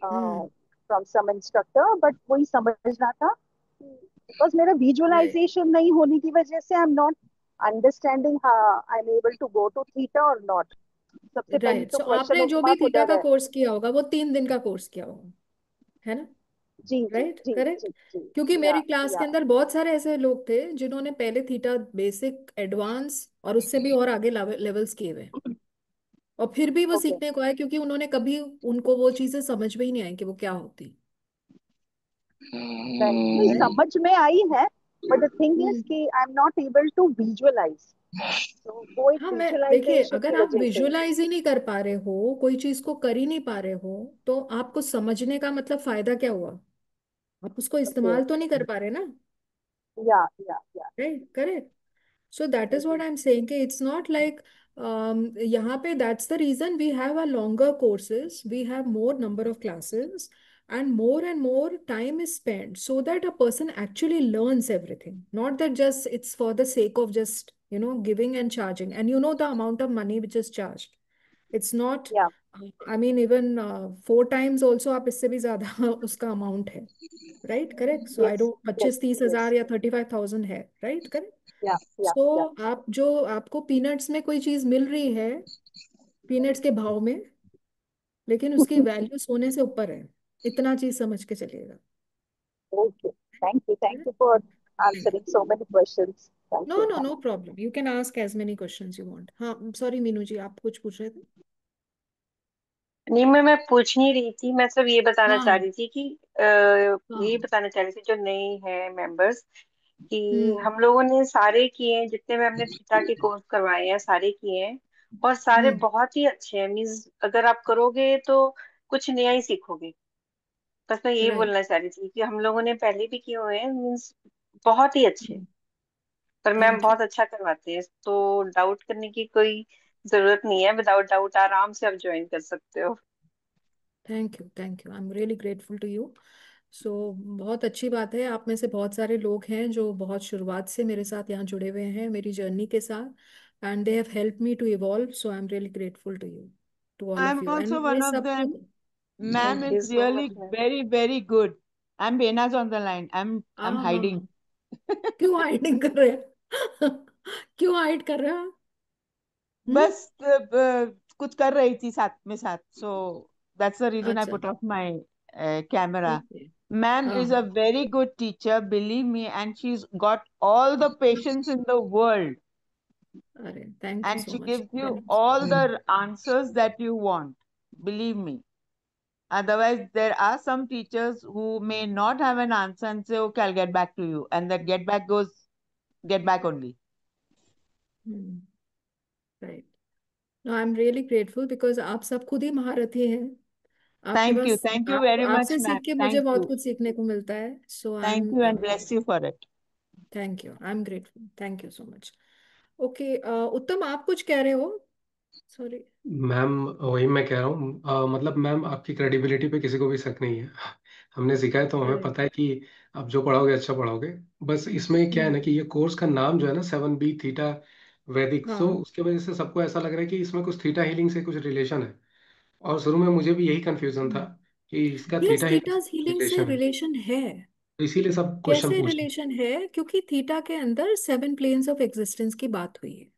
हम्म, फ्रॉम सम इंस्ट्रक्टर, बट वही समझना था बिकॉज मेरा राइट विजुअलाइजेशन नहीं होने की वजह से I am not understanding I am able to go to theta और नॉट। सबसे पहली राइट तो सो क्वेश्चन आपने ऑफ जो भी मार्क थीटा उधर का है। कोर्स किया होगा वो 3 दिन का कोर्स किया होगा, है ना? जी जी राइट, जी करेक्ट। जी जी। क्योंकि या मेरी क्लास के या अंदर बहुत सारे ऐसे लोग थे जिन्होंने पहले थीटा बेसिक, एडवांस और उससे भी और आगे लेवल्स किए हुए, और फिर भी वो ओके। सीखने को आए क्योंकि उन्होंने कभी, उनको वो चीजें समझ में ही नहीं आई कि वो क्या होती। नहीं राइट। समझ में आई है, but the thing is hmm. कि I am not able to visualise. तो वो एक हाँ, मैं देखिए, विजुअलाइजेशन अगर की आप वजह से। विजुअलाइज ही नहीं कर पा रहे हो, कोई चीज को कर ही नहीं पा रहे हो, तो आपको समझने का मतलब फायदा क्या हुआ? आप उसको ओके। इस्तेमाल तो नहीं कर पा रहे ना। या। Right, correct. So that is what I'm saying कि it's not like यहाँ पे that's the reason we have a longer courses, we have more number of classes, and more time is spent so that a person actually learns everything, not that just it's for the sake of just giving and charging, and you know the amount of money which is charged, it's not या I mean even 4 times also आप इससे भी ज्यादा उसका अमाउंट है। राइट, correct. So I yes don't, yes 25-30 हजार यस। या 35,000 है। राइट, करेक्ट। सो या आप जो, आपको पीनट्स में कोई चीज मिल रही है, पीनट्स के भाव में, लेकिन उसकी वैल्यू सोने से ऊपर है, इतना चीज समझ के चलिएगा। Okay. Thank you for answering so many questions. Thank no you. No no problem, you can ask as many questions you want. हाँ, सॉरी मीनू जी, आप कुछ पूछ रहे थे? नहीं, मैं पूछ नहीं रही थी, मैं सिर्फ ये बताना हाँ चाह रही थी कि हाँ। यही बताना चाह रही थी जो नए हैं मेंबर्स, कि हम लोगों ने सारे किए हैं, जितने में हमने थीटा के कोर्स करवाए हैं सारे किए हैं, और सारे हम्म। बहुत ही अच्छे हैं। मीन्स अगर आप करोगे तो कुछ नया ही सीखोगे। बस मैं यही राइट। बोलना चाह रही थी कि हम लोगों ने पहले भी किए हुए हैं, मीन्स बहुत ही अच्छे। पर मैम थैंक यू। बहुत अच्छा करवाते हैं, तो डाउट करने की कोई जरूरत नहीं है। विदाउट डाउट आराम से आप ज्वाइन कर सकते हो। Thank you, thank you, I am really grateful to you. So बहुत अच्छी बात है, आप में से बहुत सारे लोग हैं जो बहुत शुरुआत से मेरे साथ यहाँ जुड़े हुए हैं मेरी जर्नी के साथ, and they have help me to evolve, so I am really grateful to you, to all of I'm you, and also ये one of सबको। them. Ma'am thank is you so much really ma'am. very, very good. I'm Bena's on the line. I'm हाँ हाँ hiding. हाँ। क्यों हाइडिंग कर रहे हैं? क्यों हाइड कर रहे हो आप? हम्म। बस कुछ कर रही थी साथ में साथ. So that's the reason I अच्छा। put off my camera. Okay. Ma'am हाँ is a very good teacher, believe me, and she's got all the patience in the world, अरे thank you and so she much. gives you all the answers that you want. Believe me. Otherwise, there are some teachers who may not have an answer and say, okay, I'll get back to you. And that get back goes, get back only. Right. No, I am really grateful because आप सब खुद ही महारथी हैं। आपके Thank you. Pass, Thank you आप very much, आपसे ma'am. सीख के मुझे Thank बहुत you. कुछ सीखने को मिलता है, so I Thank am, you and bless you for it. Thank you, I am grateful, thank you so much. Okay, Uttam आप कुछ कह रहे हो? सॉरी। मैम वही मैं कह रहा हूँ, मतलब मैम आपकी क्रेडिबिलिटी पे किसी को भी शक नहीं है। हमने सीखा है तो हमें अरे। पता है कि आप जो पढ़ाओगे अच्छा पढ़ाओगे। बस इसमें क्या है हम्म। ना कि ये कोर्स का नाम जो है ना 7B थीटा वैदिक, सो हाँ। उसके वजह से सबको ऐसा लग रहा है कि इसमें कुछ थीटा हीलिंग से कुछ रिलेशन है। और शुरू में मुझे भी यही कंफ्यूजन था कि इसका यस, थीटा हीलिंग से थीटास कुछ हीलिंग से रिलेशन है, रिलेशन है। तो इसीलिए सब क्वेश्चन कैसे पूछ रहे रिलेशन है? क्योंकि थीटा के अंदर 7 प्लेन्स ऑफ एग्जिस्टेंस की बात हुई है।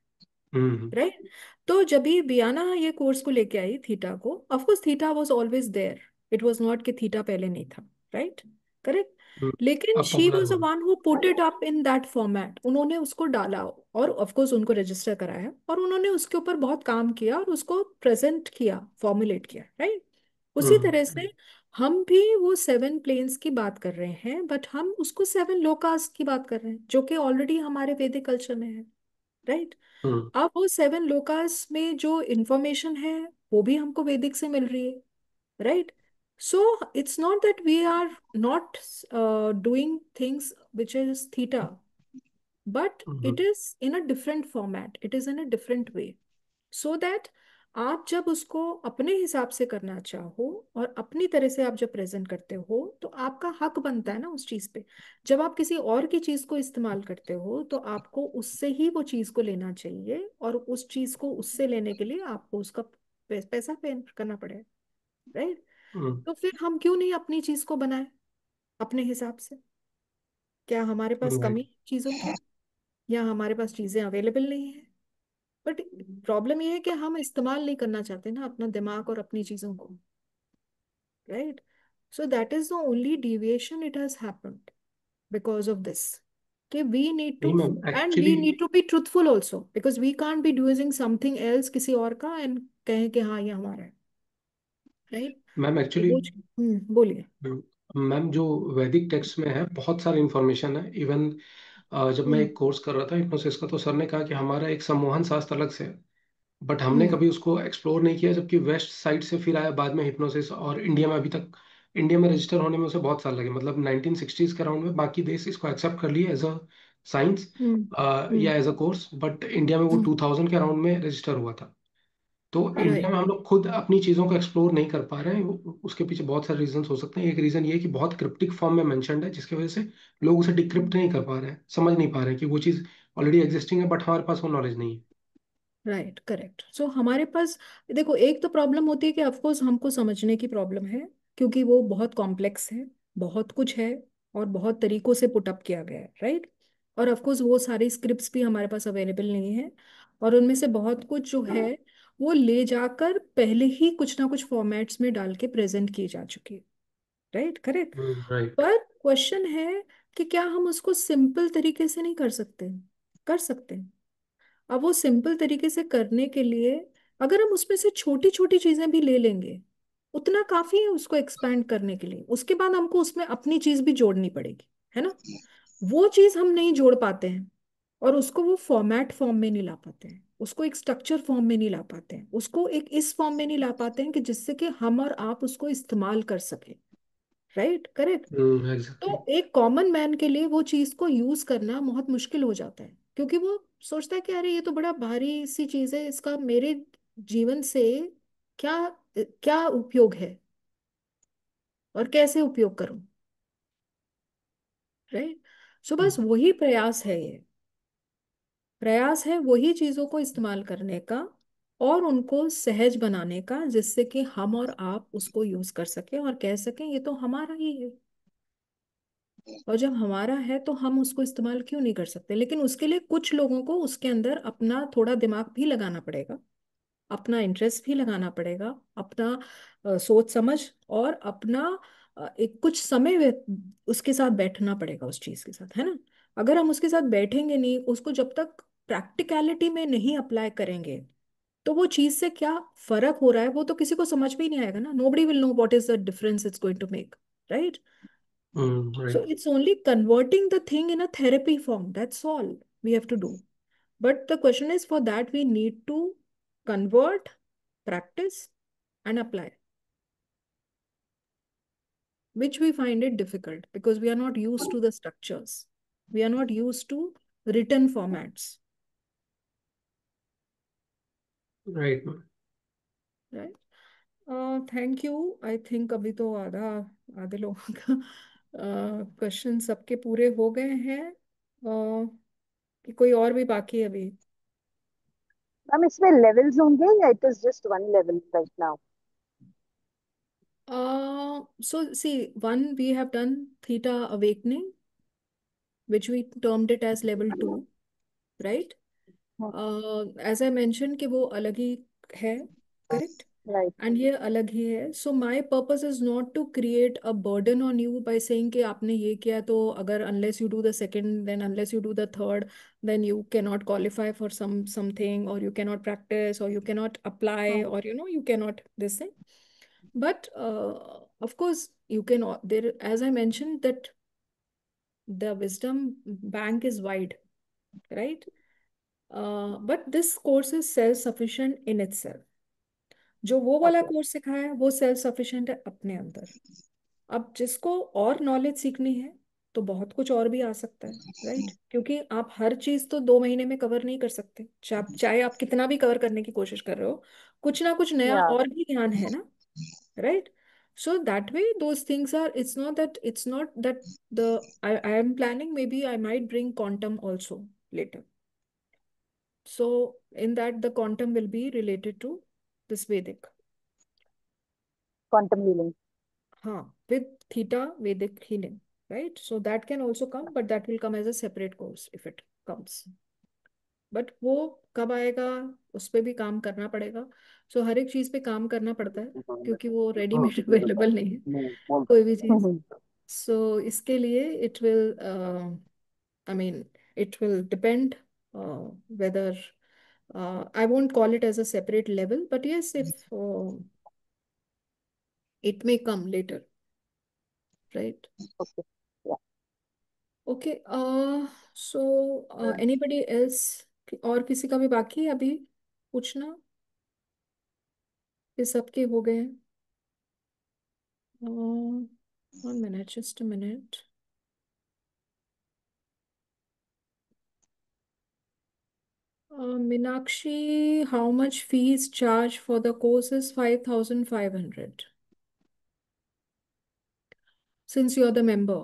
हैं। राइट। तो जब ये बियाना ये कोर्स को लेके आई थीटा को, of course theta was always there, it was not कि थीटा पहले नहीं था। Right, correct. हम्म, लेकिन अब शी पॉपुलर वाज द हुआ। One who put it up in that format, उन्होंने उसको डाला, और ऑफ कोर्स उनको रजिस्टर कराया, और उन्होंने उसके ऊपर बहुत काम किया और उसको प्रेजेंट किया, फॉर्मुलेट किया। राइट। उसी हम्म तरह से हम भी वो 7 प्लेन्स की बात कर रहे हैं, बट हम उसको 7 लोकास की बात कर रहे हैं, जो कि ऑलरेडी हमारे वैदिक कल्चर में है। राइट। हम्म अब वो 7 लोकास में जो इंफॉर्मेशन है वो भी हमको वैदिक से मिल रही है। Right. So it's not that we are not doing things which is theta, but hmm it is in a different format, it is in a different way, so that आप जब उसको अपने हिसाब से करना चाहो और अपनी तरह से आप जब प्रेजेंट करते हो, तो आपका हक बनता है ना उस चीज पे। जब आप किसी और की चीज को इस्तेमाल करते हो तो आपको उससे ही वो चीज को लेना चाहिए, और उस चीज को उससे लेने के लिए आपको उसका पैसा पे करना पड़ेगा। राइट। हम्म तो फिर हम क्यों नहीं अपनी चीज को बनाए अपने हिसाब से? क्या हमारे पास राइट। कमी है चीजों की, या हमारे पास चीजें अवेलेबल नहीं है? बट प्रॉब्लम ये है कि हम इस्तेमाल नहीं करना चाहते ना अपना दिमाग और अपनी चीजों को, right? So that is the only deviation it has happened because of this, कि वी नीड नहीं to, ma'am, and actually we need to be truthful also, because we can't be doing something else किसी और का एंड कहें कि हाँ ये हमारा है, राइट? मैम तो एक्चुअली वो बोलिए। मैम जो वैदिक टेक्स्ट में है बहुत सारी इंफॉर्मेशन है। इवन जब मैं हम्म एक कोर्स कर रहा था हिप्नोसिस का, तो सर ने कहा कि हमारा एक सम्मोहन शास्त्र अलग से है, बट हमने हम्म कभी उसको एक्सप्लोर नहीं किया, जबकि वेस्ट साइड से फिर आया बाद में हिप्नोसिस। और इंडिया में अभी तक, इंडिया में रजिस्टर होने में उसे बहुत साल लगे, मतलब 1960s के अराउंड में बाकी देश इसको एक्सेप्ट कर लिए as a science hmm hmm या as a course, but India में वो 2000 के अराउंड में रजिस्टर हुआ था। तो इंडिया राइट। में हम लोग खुद अपनी चीज़ों को एक्सप्लोर नहीं कर पा रहे हैं। उसके पीछे बहुत सारे रीजंस हो सकते हैं। एक रीजन ये है कि बहुत क्रिप्टिक फॉर्म में मेंशन्ड है, जिसकी वजह से लोग उसे डिक्रिप्ट नहीं कर पा रहे हैं, समझ नहीं पा रहे हैं कि वो चीज़ ऑलरेडी एग्जिस्टिंग है, बट हमारे पास वो नॉलेज नहीं है। राइट, करेक्ट। सो हमारे पास, देखो, एक तो प्रॉब्लम होती है कि ऑफकोर्स हमको समझने की प्रॉब्लम है, क्योंकि वो बहुत कॉम्प्लेक्स है, बहुत कुछ है, और बहुत तरीकों से पुट अप किया गया है, राइट? और ऑफकोर्स वो सारी स्क्रिप्ट्स भी हमारे पास अवेलेबल नहीं है, और उनमें से बहुत कुछ जो है वो ले जाकर पहले ही कुछ ना कुछ फॉर्मेट्स में डाल के प्रेजेंट की जा चुकी है, राइट? करेक्ट। राइट। पर क्वेश्चन है कि क्या हम उसको सिंपल तरीके से नहीं कर सकते? कर सकते हैं। अब वो सिंपल तरीके से करने के लिए अगर हम उसमें से छोटी छोटी चीजें भी ले लेंगे, उतना काफी है उसको एक्सपैंड करने के लिए। उसके बाद हमको उसमें अपनी चीज भी जोड़नी पड़ेगी, है ना? वो चीज हम नहीं जोड़ पाते हैं, और उसको वो फॉर्मेट फॉर्म में नहीं ला पाते हैं, उसको एक स्ट्रक्चर फॉर्म में नहीं ला पाते हैं, उसको एक इस फॉर्म में नहीं ला पाते हैं कि जिससे कि हम और आप उसको इस्तेमाल कर सके, राइट? करेक्ट। एग्जैक्टली। तो एक कॉमन मैन के लिए वो चीज को यूज करना बहुत मुश्किल हो जाता है, क्योंकि वो सोचता है कि अरे ये तो बड़ा भारी सी चीज है, इसका मेरे जीवन से क्या क्या उपयोग है, और कैसे उपयोग करूं, राइट? सो बस वही प्रयास है, ये प्रयास है वही चीजों को इस्तेमाल करने का और उनको सहज बनाने का, जिससे कि हम और आप उसको यूज कर सकें और कह सकें ये तो हमारा ही है। और जब हमारा है तो हम उसको इस्तेमाल क्यों नहीं कर सकते? लेकिन उसके लिए कुछ लोगों को उसके अंदर अपना थोड़ा दिमाग भी लगाना पड़ेगा, अपना इंटरेस्ट भी लगाना पड़ेगा, अपना सोच समझ, और अपना एक कुछ समय उसके साथ बैठना पड़ेगा, उस चीज के साथ, है ना? अगर हम उसके साथ बैठेंगे नहीं, उसको जब तक प्रैक्टिकलिटी में नहीं अप्लाई करेंगे, तो वो चीज से क्या फर्क हो रहा है वो तो किसी को समझ भी नहीं आएगा ना। Nobody will know what is the difference it's going to make, right? So right. it's only converting the thing in a therapy form. That's all we have to do. But the question is, for that we need to convert, practice, and apply, which we find it difficult because we are not used to the structures. We are not used to written formats, right. right? Thank you. I think अभी तो आधे लोगों का क्वेश्चन सबके पूरे हो गए हैं। कि कोई और भी बाकी है अभी? मैम इसमें लेवल्स होंगे या it is just one level right now? So see, one we have done theta awakening, which we termed it as level 2, right? As I mentioned कि वो अलग ही है, correct? राइट। And ये अलग ही है. So my purpose is not to create a burden on you by saying कि आपने ये किया तो अगर unless you do the second, then unless you do the third, then you cannot qualify for something, or you cannot practice, or you cannot apply, or you cannot this thing. But of course, you can there, as I mentioned, that the wisdom bank is wide, right? But this course is self-sufficient in itself. जो वो वाला ओके। कोर्स सिखाया है वो सेल्फ सफिशिएंट है अपने अंदर। अब जिसको और नॉलेज सीखनी है तो बहुत कुछ और भी आ सकता है, राइट? क्योंकि आप हर चीज तो 2 महीने में कवर नहीं कर सकते, चाहे आप कितना भी कवर करने की कोशिश कर रहे हो, कुछ ना कुछ नया या और भी ध्यान है ना, right? So that way those things are, it's not that the I am planning, maybe I might bring quantum also later. So in that the quantum will be related to this Vedic, quantum healing. हाँ, with theta Vedic healing, right? So that can also come, but that will come as a separate course if it comes. But वो कब आएगा, उस पे भी काम करना पड़ेगा. सो हर एक चीज पे काम करना पड़ता है, क्योंकि वो रेडीमेड अवेलेबल नहीं है कोई भी चीज. सो इसके लिए it will, I mean, it will depend whether, I won't call it as a separate level, but yes, if it may come later, right? Okay. Yeah. Okay. So anybody else, और किसी का भी बाकी है अभी पूछना? ये सबके हो गए हैं. 1 minute, just a minute. Minakshi, how much fees charge for the course is 5,500. Since you're the member,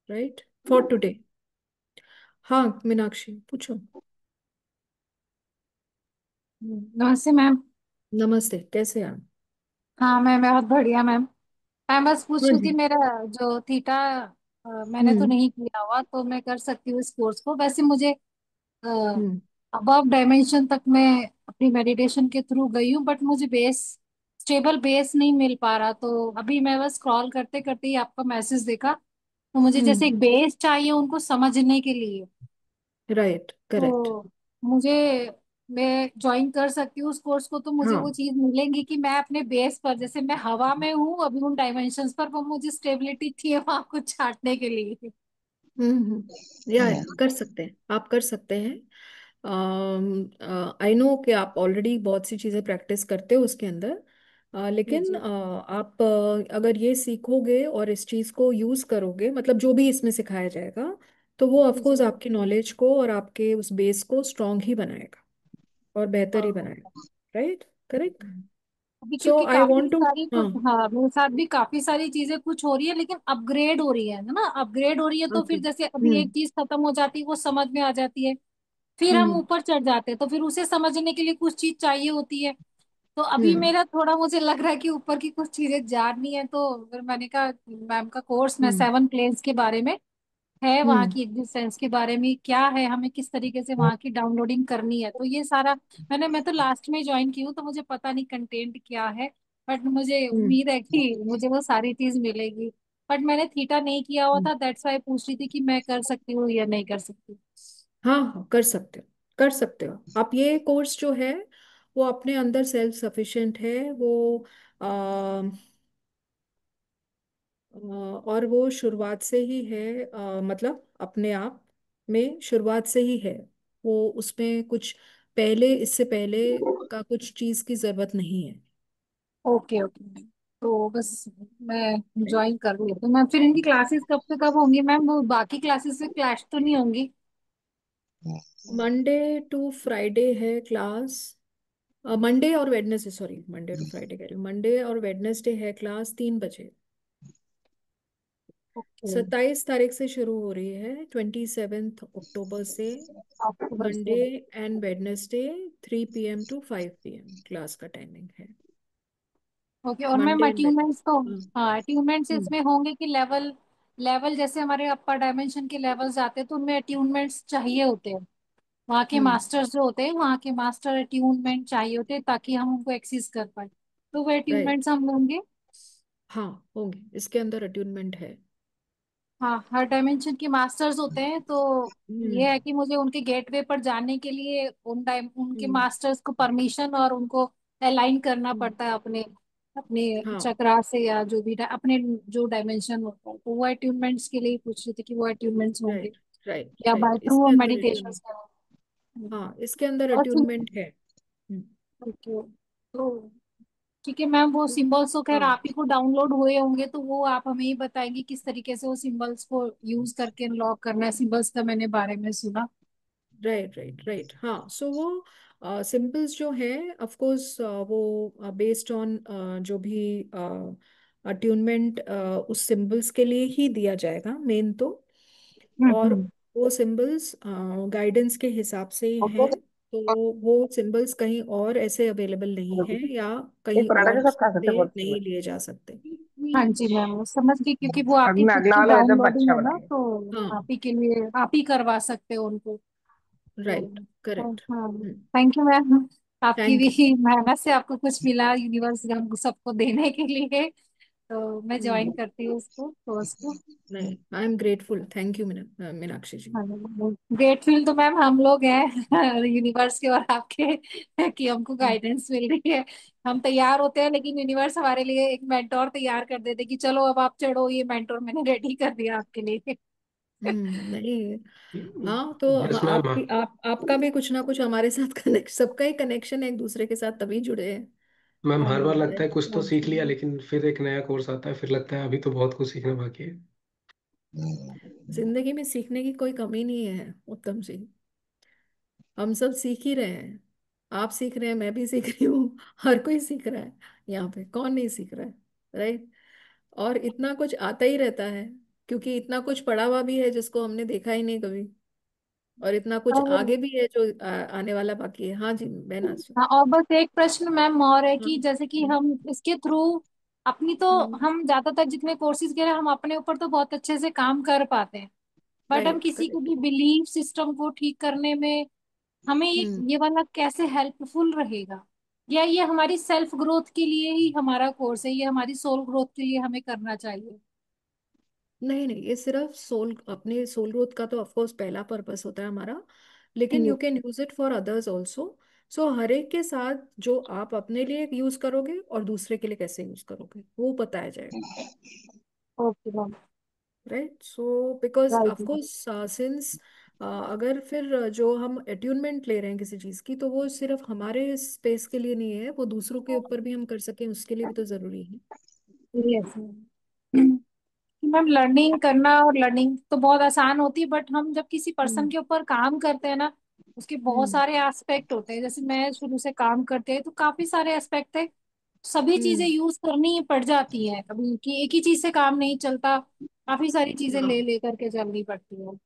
right? For today. हाँ मीनाक्षी पूछो. नमस्ते मैम। नमस्ते, कैसे हैं आप? हाँ मैं बहुत बढ़िया मैम। मैं बस पूछ हाँ रही थी जी. मेरा जो थीटा मैंने तो हम्म. नहीं किया हुआ, तो मैं कर सकती हूँ इस कोर्स को? वैसे मुझे हम्म. अबव डायमेंशन तक मैं अपनी मेडिटेशन के थ्रू गई हूँ, बट मुझे बेस स्टेबल बेस नहीं मिल पा रहा। तो अभी मैं बस स्क्रॉल करते करते ही आपका मैसेज देखा, तो मुझे जैसे हम्म. एक बेस चाहिए उनको समझने के लिए। Right, correct. तो मुझे मैं ज्वाइन कर सकती हूँ उस कोर्स को? तो मुझे वो हाँ. चीज मिलेंगी कि मैं अपने बेस पर, जैसे मैं हवा में हूँ अभी उन डायमेंशंस पर, वो मुझे स्टेबिलिटी चाहिए वहां कुछ छाटने के लिए। या कर सकते हैं, आप कर सकते हैं. आई नो कि आप ऑलरेडी बहुत सी चीज़ें प्रैक्टिस करते हो उसके अंदर. जी लेकिन जी आप अगर ये सीखोगे और इस चीज़ को यूज़ करोगे, मतलब जो भी इसमें सिखाया जाएगा, तो वो जी ऑफकोर्स जी। आपकी नॉलेज को और आपके उस बेस को स्ट्रांग ही बनाएगा और बेहतर ही हाँ। बनाएगा. Right, correct. अभी सो क्योंकि आई काफी वॉन्ट टू. सारी हाँ. कुछ, हाँ मेरे साथ भी काफी सारी चीजें कुछ हो रही है, लेकिन अपग्रेड हो रही है ना, अपग्रेड हो रही है। तो ओके. फिर जैसे अभी एक चीज खत्म हो जाती है वो समझ में आ जाती है, फिर हम हम्म. ऊपर चढ़ जाते हैं, तो फिर उसे समझने के लिए कुछ चीज चाहिए होती है। तो अभी हम्म. मेरा थोड़ा मुझे लग रहा है कि ऊपर की कुछ चीजें जाननी है। तो फिर मैंने कहा मैम का कोर्स में हम्म. 7 प्लेन्स के बारे में है, वहाँ हम्म. की एग्जिस्टेंस के बारे में क्या है, हमें किस तरीके से वहाँ की डाउनलोडिंग करनी है, तो ये सारा मैं तो लास्ट में ज्वाइन की हूँ, तो मुझे पता नहीं कंटेंट क्या है। बट मुझे हम्म. उम्मीद है कि मुझे वो सारी चीज मिलेगी। बट मैंने थीटा नहीं किया हुआ हम्म. था, दैट्स वाई पूछ रही थी कि मैं कर सकती हूँ या नहीं कर सकती। हाँ हाँ, कर सकते हो, कर सकते हो आप. ये कोर्स जो है वो अपने अंदर सेल्फ सफिशिएंट है. वो आ, और वो शुरुआत से ही है, मतलब अपने आप में शुरुआत से ही है. वो उसमें कुछ पहले, इससे पहले का कुछ चीज़ की जरूरत नहीं है. Okay okay. तो बस मैं ज्वाइन कर लेती हूँ मैम। फिर इनकी क्लासेस कब से कब होंगी मैम? वो बाकी क्लासेस से क्लैश तो नहीं होंगी? मंडे टू फ्राइडे है क्लास. मंडे और Wednesday, sorry, Monday to Friday कह रही हूँ. मंडे और वेडनेसडे है क्लास 3 बजे. ओके। 27 तारीख से शुरू हो रही है, 27 अक्टूबर से. अक्टूबर मंडे से। And Wednesday 3 PM to 5 PM class का टाइमिंग है. ओके। और मैम मंडे एंड अट्यूमेंट्स तो, वेडनेसडे. हाँ अट्यूमेंट्स हम्म. इसमें होंगे कि लेवल लेवल जैसे हमारे अपर डायमेंशन के लेवल्स आते हैं तो उनमें अट्यूनमेंट्स चाहिए होते हैं? वहाँ के हम्म. मास्टर्स जो होते हैं, वहाँ के मास्टर अट्यूनमेंट चाहिए होते हैं ताकि हम उनको एक्सेस कर पाए, तो वो राइट. अट्यूनमेंट्स हम लेंगे? हाँ, होंगे, इसके अंदर अट्यूनमेंट है. हाँ हर डायमेंशन के मास्टर्स होते हैं, तो हम्म. ये है कि मुझे उनके गेटवे पर जाने के लिए उनके हम्म. मास्टर्स को परमिशन और उनको अलाइन करना हम्म. पड़ता है अपने अपने हाँ. चक्रा से, या जो भी अपने जो डायमेंशन होता है। तो वो अट्यूनमेंट्स के लिए ही पूछ रही थी कि वो अट्यूनमेंट्स होंगे राइट, राइट, या राइट, बाय थ्रू इसके अंदर मेडिटेशन अट्यून. करेंगे? हाँ, इसके अंदर और अट्यूनमेंट है. हम्म. ओके। तो ठीक है मैम, वो सिंबल्स तो खैर हाँ. आप ही को डाउनलोड हुए होंगे, तो वो आप हमें ही बताएंगे किस तरीके से वो सिंबल्स को यूज करके अनलॉक करना है। सिंबल्स का मैंने बारे में सुना। Right, right, right. हाँ, सो वो सिंपल्स जो है, ऑफ कोर्स वो बेस्ड ऑन जो भी अट्यूनमेंट उस सिंबल्स के लिए ही दिया जाएगा मेन तो. और हम्म। वो सिंबल्स गाइडेंस के हिसाब से ही ओके। हैं. तो वो सिंबल्स कहीं और ऐसे अवेलेबल नहीं है, या ये कहीं पराठा के और साथ खा सकते से हैं बहुत। नहीं लिए जा सकते. हाँ जी मैम, वो समझ गई, क्योंकि वो अभी आपकी मैं खुद अगला की वाला एकदम डाउनलोडिंग अच्छा है ना, बनाइए। तो हाँ, आप ही के लिए आप ही करवा सकते हो उनको। राइट, तो करेक्ट। हाँ, थैंक यू मैम, आपकी थैंक यू। भी मेहनत से आपको कुछ मिला यूनिवर्स हमको सबको देने के लिए। तो मैं ज्वाइन करती हूँ उसको, कोर्स को। नहीं, I am grateful, thank you Meenakshi ji. हाँ, ग्रेटफुल तो मैम हम लोग हैं यूनिवर्स के और आपके कि हमको गाइडेंस मिल रही है। हम तैयार होते हैं, लेकिन यूनिवर्स हमारे लिए एक मेंटोर तैयार कर देते कि चलो अब आप चढ़ो, ये मेंटोर मैंने रेडी कर दिया आपके लिए। नहीं, हाँ तो यस मैम। आपका भी कुछ ना कुछ हमारे साथ कनेक्ट, सबका ही कनेक्शन है एक दूसरे के साथ, तभी जुड़े हैं। मैम हर बार लगता है Right. कुछ तो सीख लिया, लेकिन फिर एक नया कोर्स आता है, फिर लगता है अभी तो बहुत कुछ सीखना बाकी है। जिंदगी में सीखने की कोई कमी नहीं है उत्तम जी, हम सब सीख ही रहे हैं। आप सीख रहे हैं, मैं भी सीख रही हूँ, हर कोई सीख रहा है। यहाँ पे कौन नहीं सीख रहा है? राइट। और इतना कुछ आता ही रहता है, क्योंकि इतना कुछ पढ़ा हुआ भी है जिसको हमने देखा ही नहीं कभी, और इतना कुछ और आगे भी है जो आने वाला बाकी है। हाँ जी, बहना जी। हाँ, और बस एक प्रश्न मैम और है हाँ। कि जैसे कि हम इसके थ्रू अपनी तो, हम ज्यादातर जितने कोर्सेज के रहे हम अपने ऊपर तो बहुत अच्छे से काम कर पाते हैं, बट हम राइट, किसी को करेक्ट। भी बिलीफ सिस्टम को ठीक करने में हमें हम्म ये वाला कैसे हेल्पफुल रहेगा? या ये हमारी सेल्फ ग्रोथ के लिए ही हमारा कोर्स है, ये हमारी सोल ग्रोथ के लिए हमें करना चाहिए? नहीं नहीं, ये सिर्फ सोल, अपने सोल ग्रोथ का तो ऑफ कोर्स पहला पर्पस होता है हमारा, लेकिन you Yes. Can use it for others also. So हर एक के साथ जो आप अपने लिए यूज करोगे और दूसरे के लिए कैसे यूज करोगे वो बताया जाएगा। Okay ma'am. Right. So because right of ma'am. Course since अगर फिर जो हम अट्यूनमेंट ले रहे हैं किसी चीज की, तो वो सिर्फ हमारे स्पेस के लिए नहीं है, वो दूसरों के ऊपर भी हम कर सकें उसके लिए भी तो जरूरी है। Yes ma'am. मैम लर्निंग करना और लर्निंग तो बहुत आसान होती है, बट हम जब किसी पर्सन हम्म के ऊपर काम करते हैं ना, उसके बहुत हम्म सारे एस्पेक्ट होते हैं। जैसे मैं शुरू से काम करते हैं तो काफी सारे एस्पेक्ट है, सभी चीजें हम्म यूज करनी ही पड़ जाती है कभी, कि एक ही चीज से काम नहीं चलता, काफी सारी चीजें ले हाँ, ले करके चलनी पड़ती है।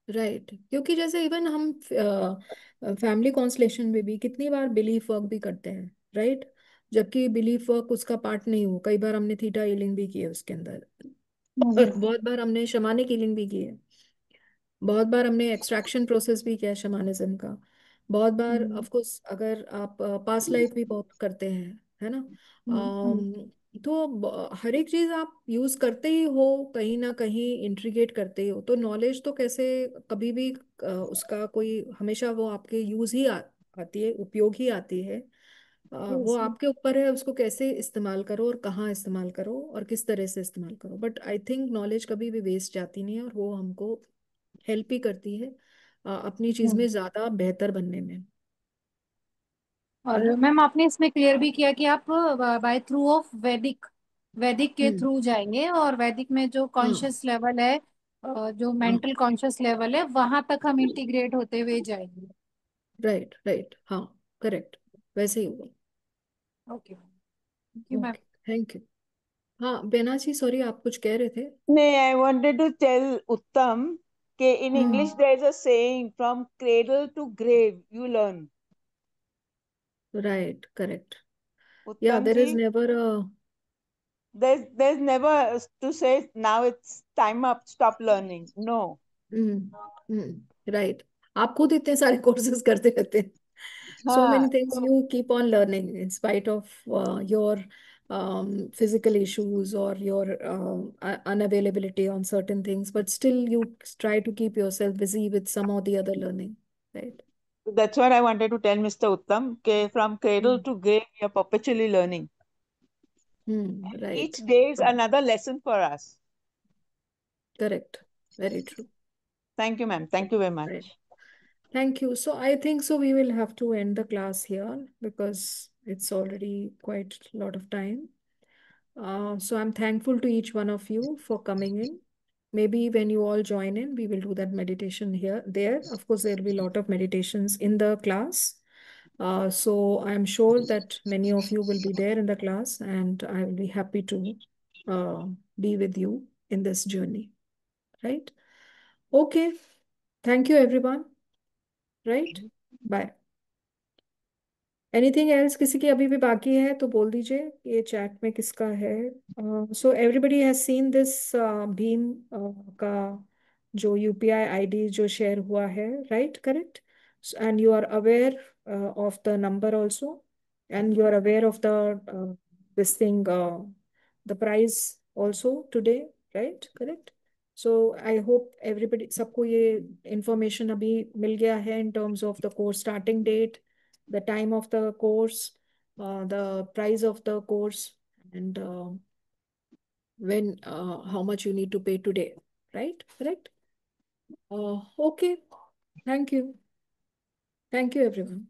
राइट। क्योंकि जैसे इवन हम फैमिली कॉन्सलेशन में भी कितनी बार बिलीफ वर्क भी करते हैं, राइट, जबकि बिलीफ वर्क उसका पार्ट नहीं हो। कई बार हमने थीटा हीलिंग भी की है उसके अंदर, और यस। बहुत बार हमने शमानिक हीलिंग भी की है, बहुत बार हमने एक्सट्रैक्शन प्रोसेस भी किया है शमानिज्म का, बहुत बार ऑफ कोर्स अगर आप पास्ट लाइफ भी बहुत करते हैं, है ना। तो हर एक चीज आप यूज करते ही हो, कहीं ना कहीं इंट्रीगेट करते ही हो, तो नॉलेज तो कैसे कभी भी उसका कोई हमेशा वो आपके यूज ही आती है, उपयोग ही आती है। वो यस। आपके ऊपर है उसको कैसे इस्तेमाल करो और कहाँ इस्तेमाल करो और किस तरह से इस्तेमाल करो। बट आई थिंक नॉलेज कभी भी वेस्ट जाती नहीं है, और वो हमको हेल्प ही करती है अपनी चीज में ज्यादा बेहतर बनने में, है और ना। मैम आपने इसमें क्लियर भी किया कि आप बाय थ्रू ऑफ वैदिक, वैदिक के हम्म। थ्रू जाएंगे, और वैदिक में जो हाँ, कॉन्शियस लेवल है, जो हाँ, मेंटल कॉन्शियस लेवल है, वहां तक हम इंटीग्रेट होते हुए जाएंगे। राइट राइट, हाँ, करेक्ट, वैसे ही होगा। Okay, thank you ma'am. Okay, thank you. हाँ बेना जी, सॉरी, आप कुछ कह रहे थे। Nay, I wanted to tell Uttam that in English hmm, there is a saying from cradle to grave you learn. Right, correct. या Uttam there is ji, never a there's never to say now it's time up, stop learning. No. Right. आप खुद इतने सारे कोर्सेज करते रहते हैं, so many हाँ, things you keep on learning in spite of your physical issues or your unavailability on certain things, but still you try to keep yourself busy with some or the other learning, right? that's what I wanted to tell Mr. Uttam. That from cradle Hmm. to grave we are perpetually learning. Right. Each day is another lesson for us. Correct. Very true. Thank you, ma'am. Thank you very Right. much. Thank you. So I think so we will have to end the class here because it's already quite a lot of time. So I'm thankful to each one of you for coming in. Maybe when you all join in, we will do that meditation here, there. Of course, there will be a lot of meditations in the class. So I'm sure that many of you will be there in the class, and I will be happy to uh, be with you in this journey. Right? Okay. Thank you, everyone. Right? Bye. Anything else किसी की अभी भी बाकी है तो बोल दीजिए, ये चैट में किसका है। So everybody has seen this भीम का जो यूपीआई आईडी जो शेयर हुआ है, राइट? Correct. And you are aware of the number also, and you are aware of the this thing, the price also today, right? Correct. So I hope everybody, सबको ये इंफॉर्मेशन अभी मिल गया है in terms of the course starting date, the time of the course, the price of the course, and when how much you need to pay today, right? Correct. Okay. Thank you. Thank you, everyone.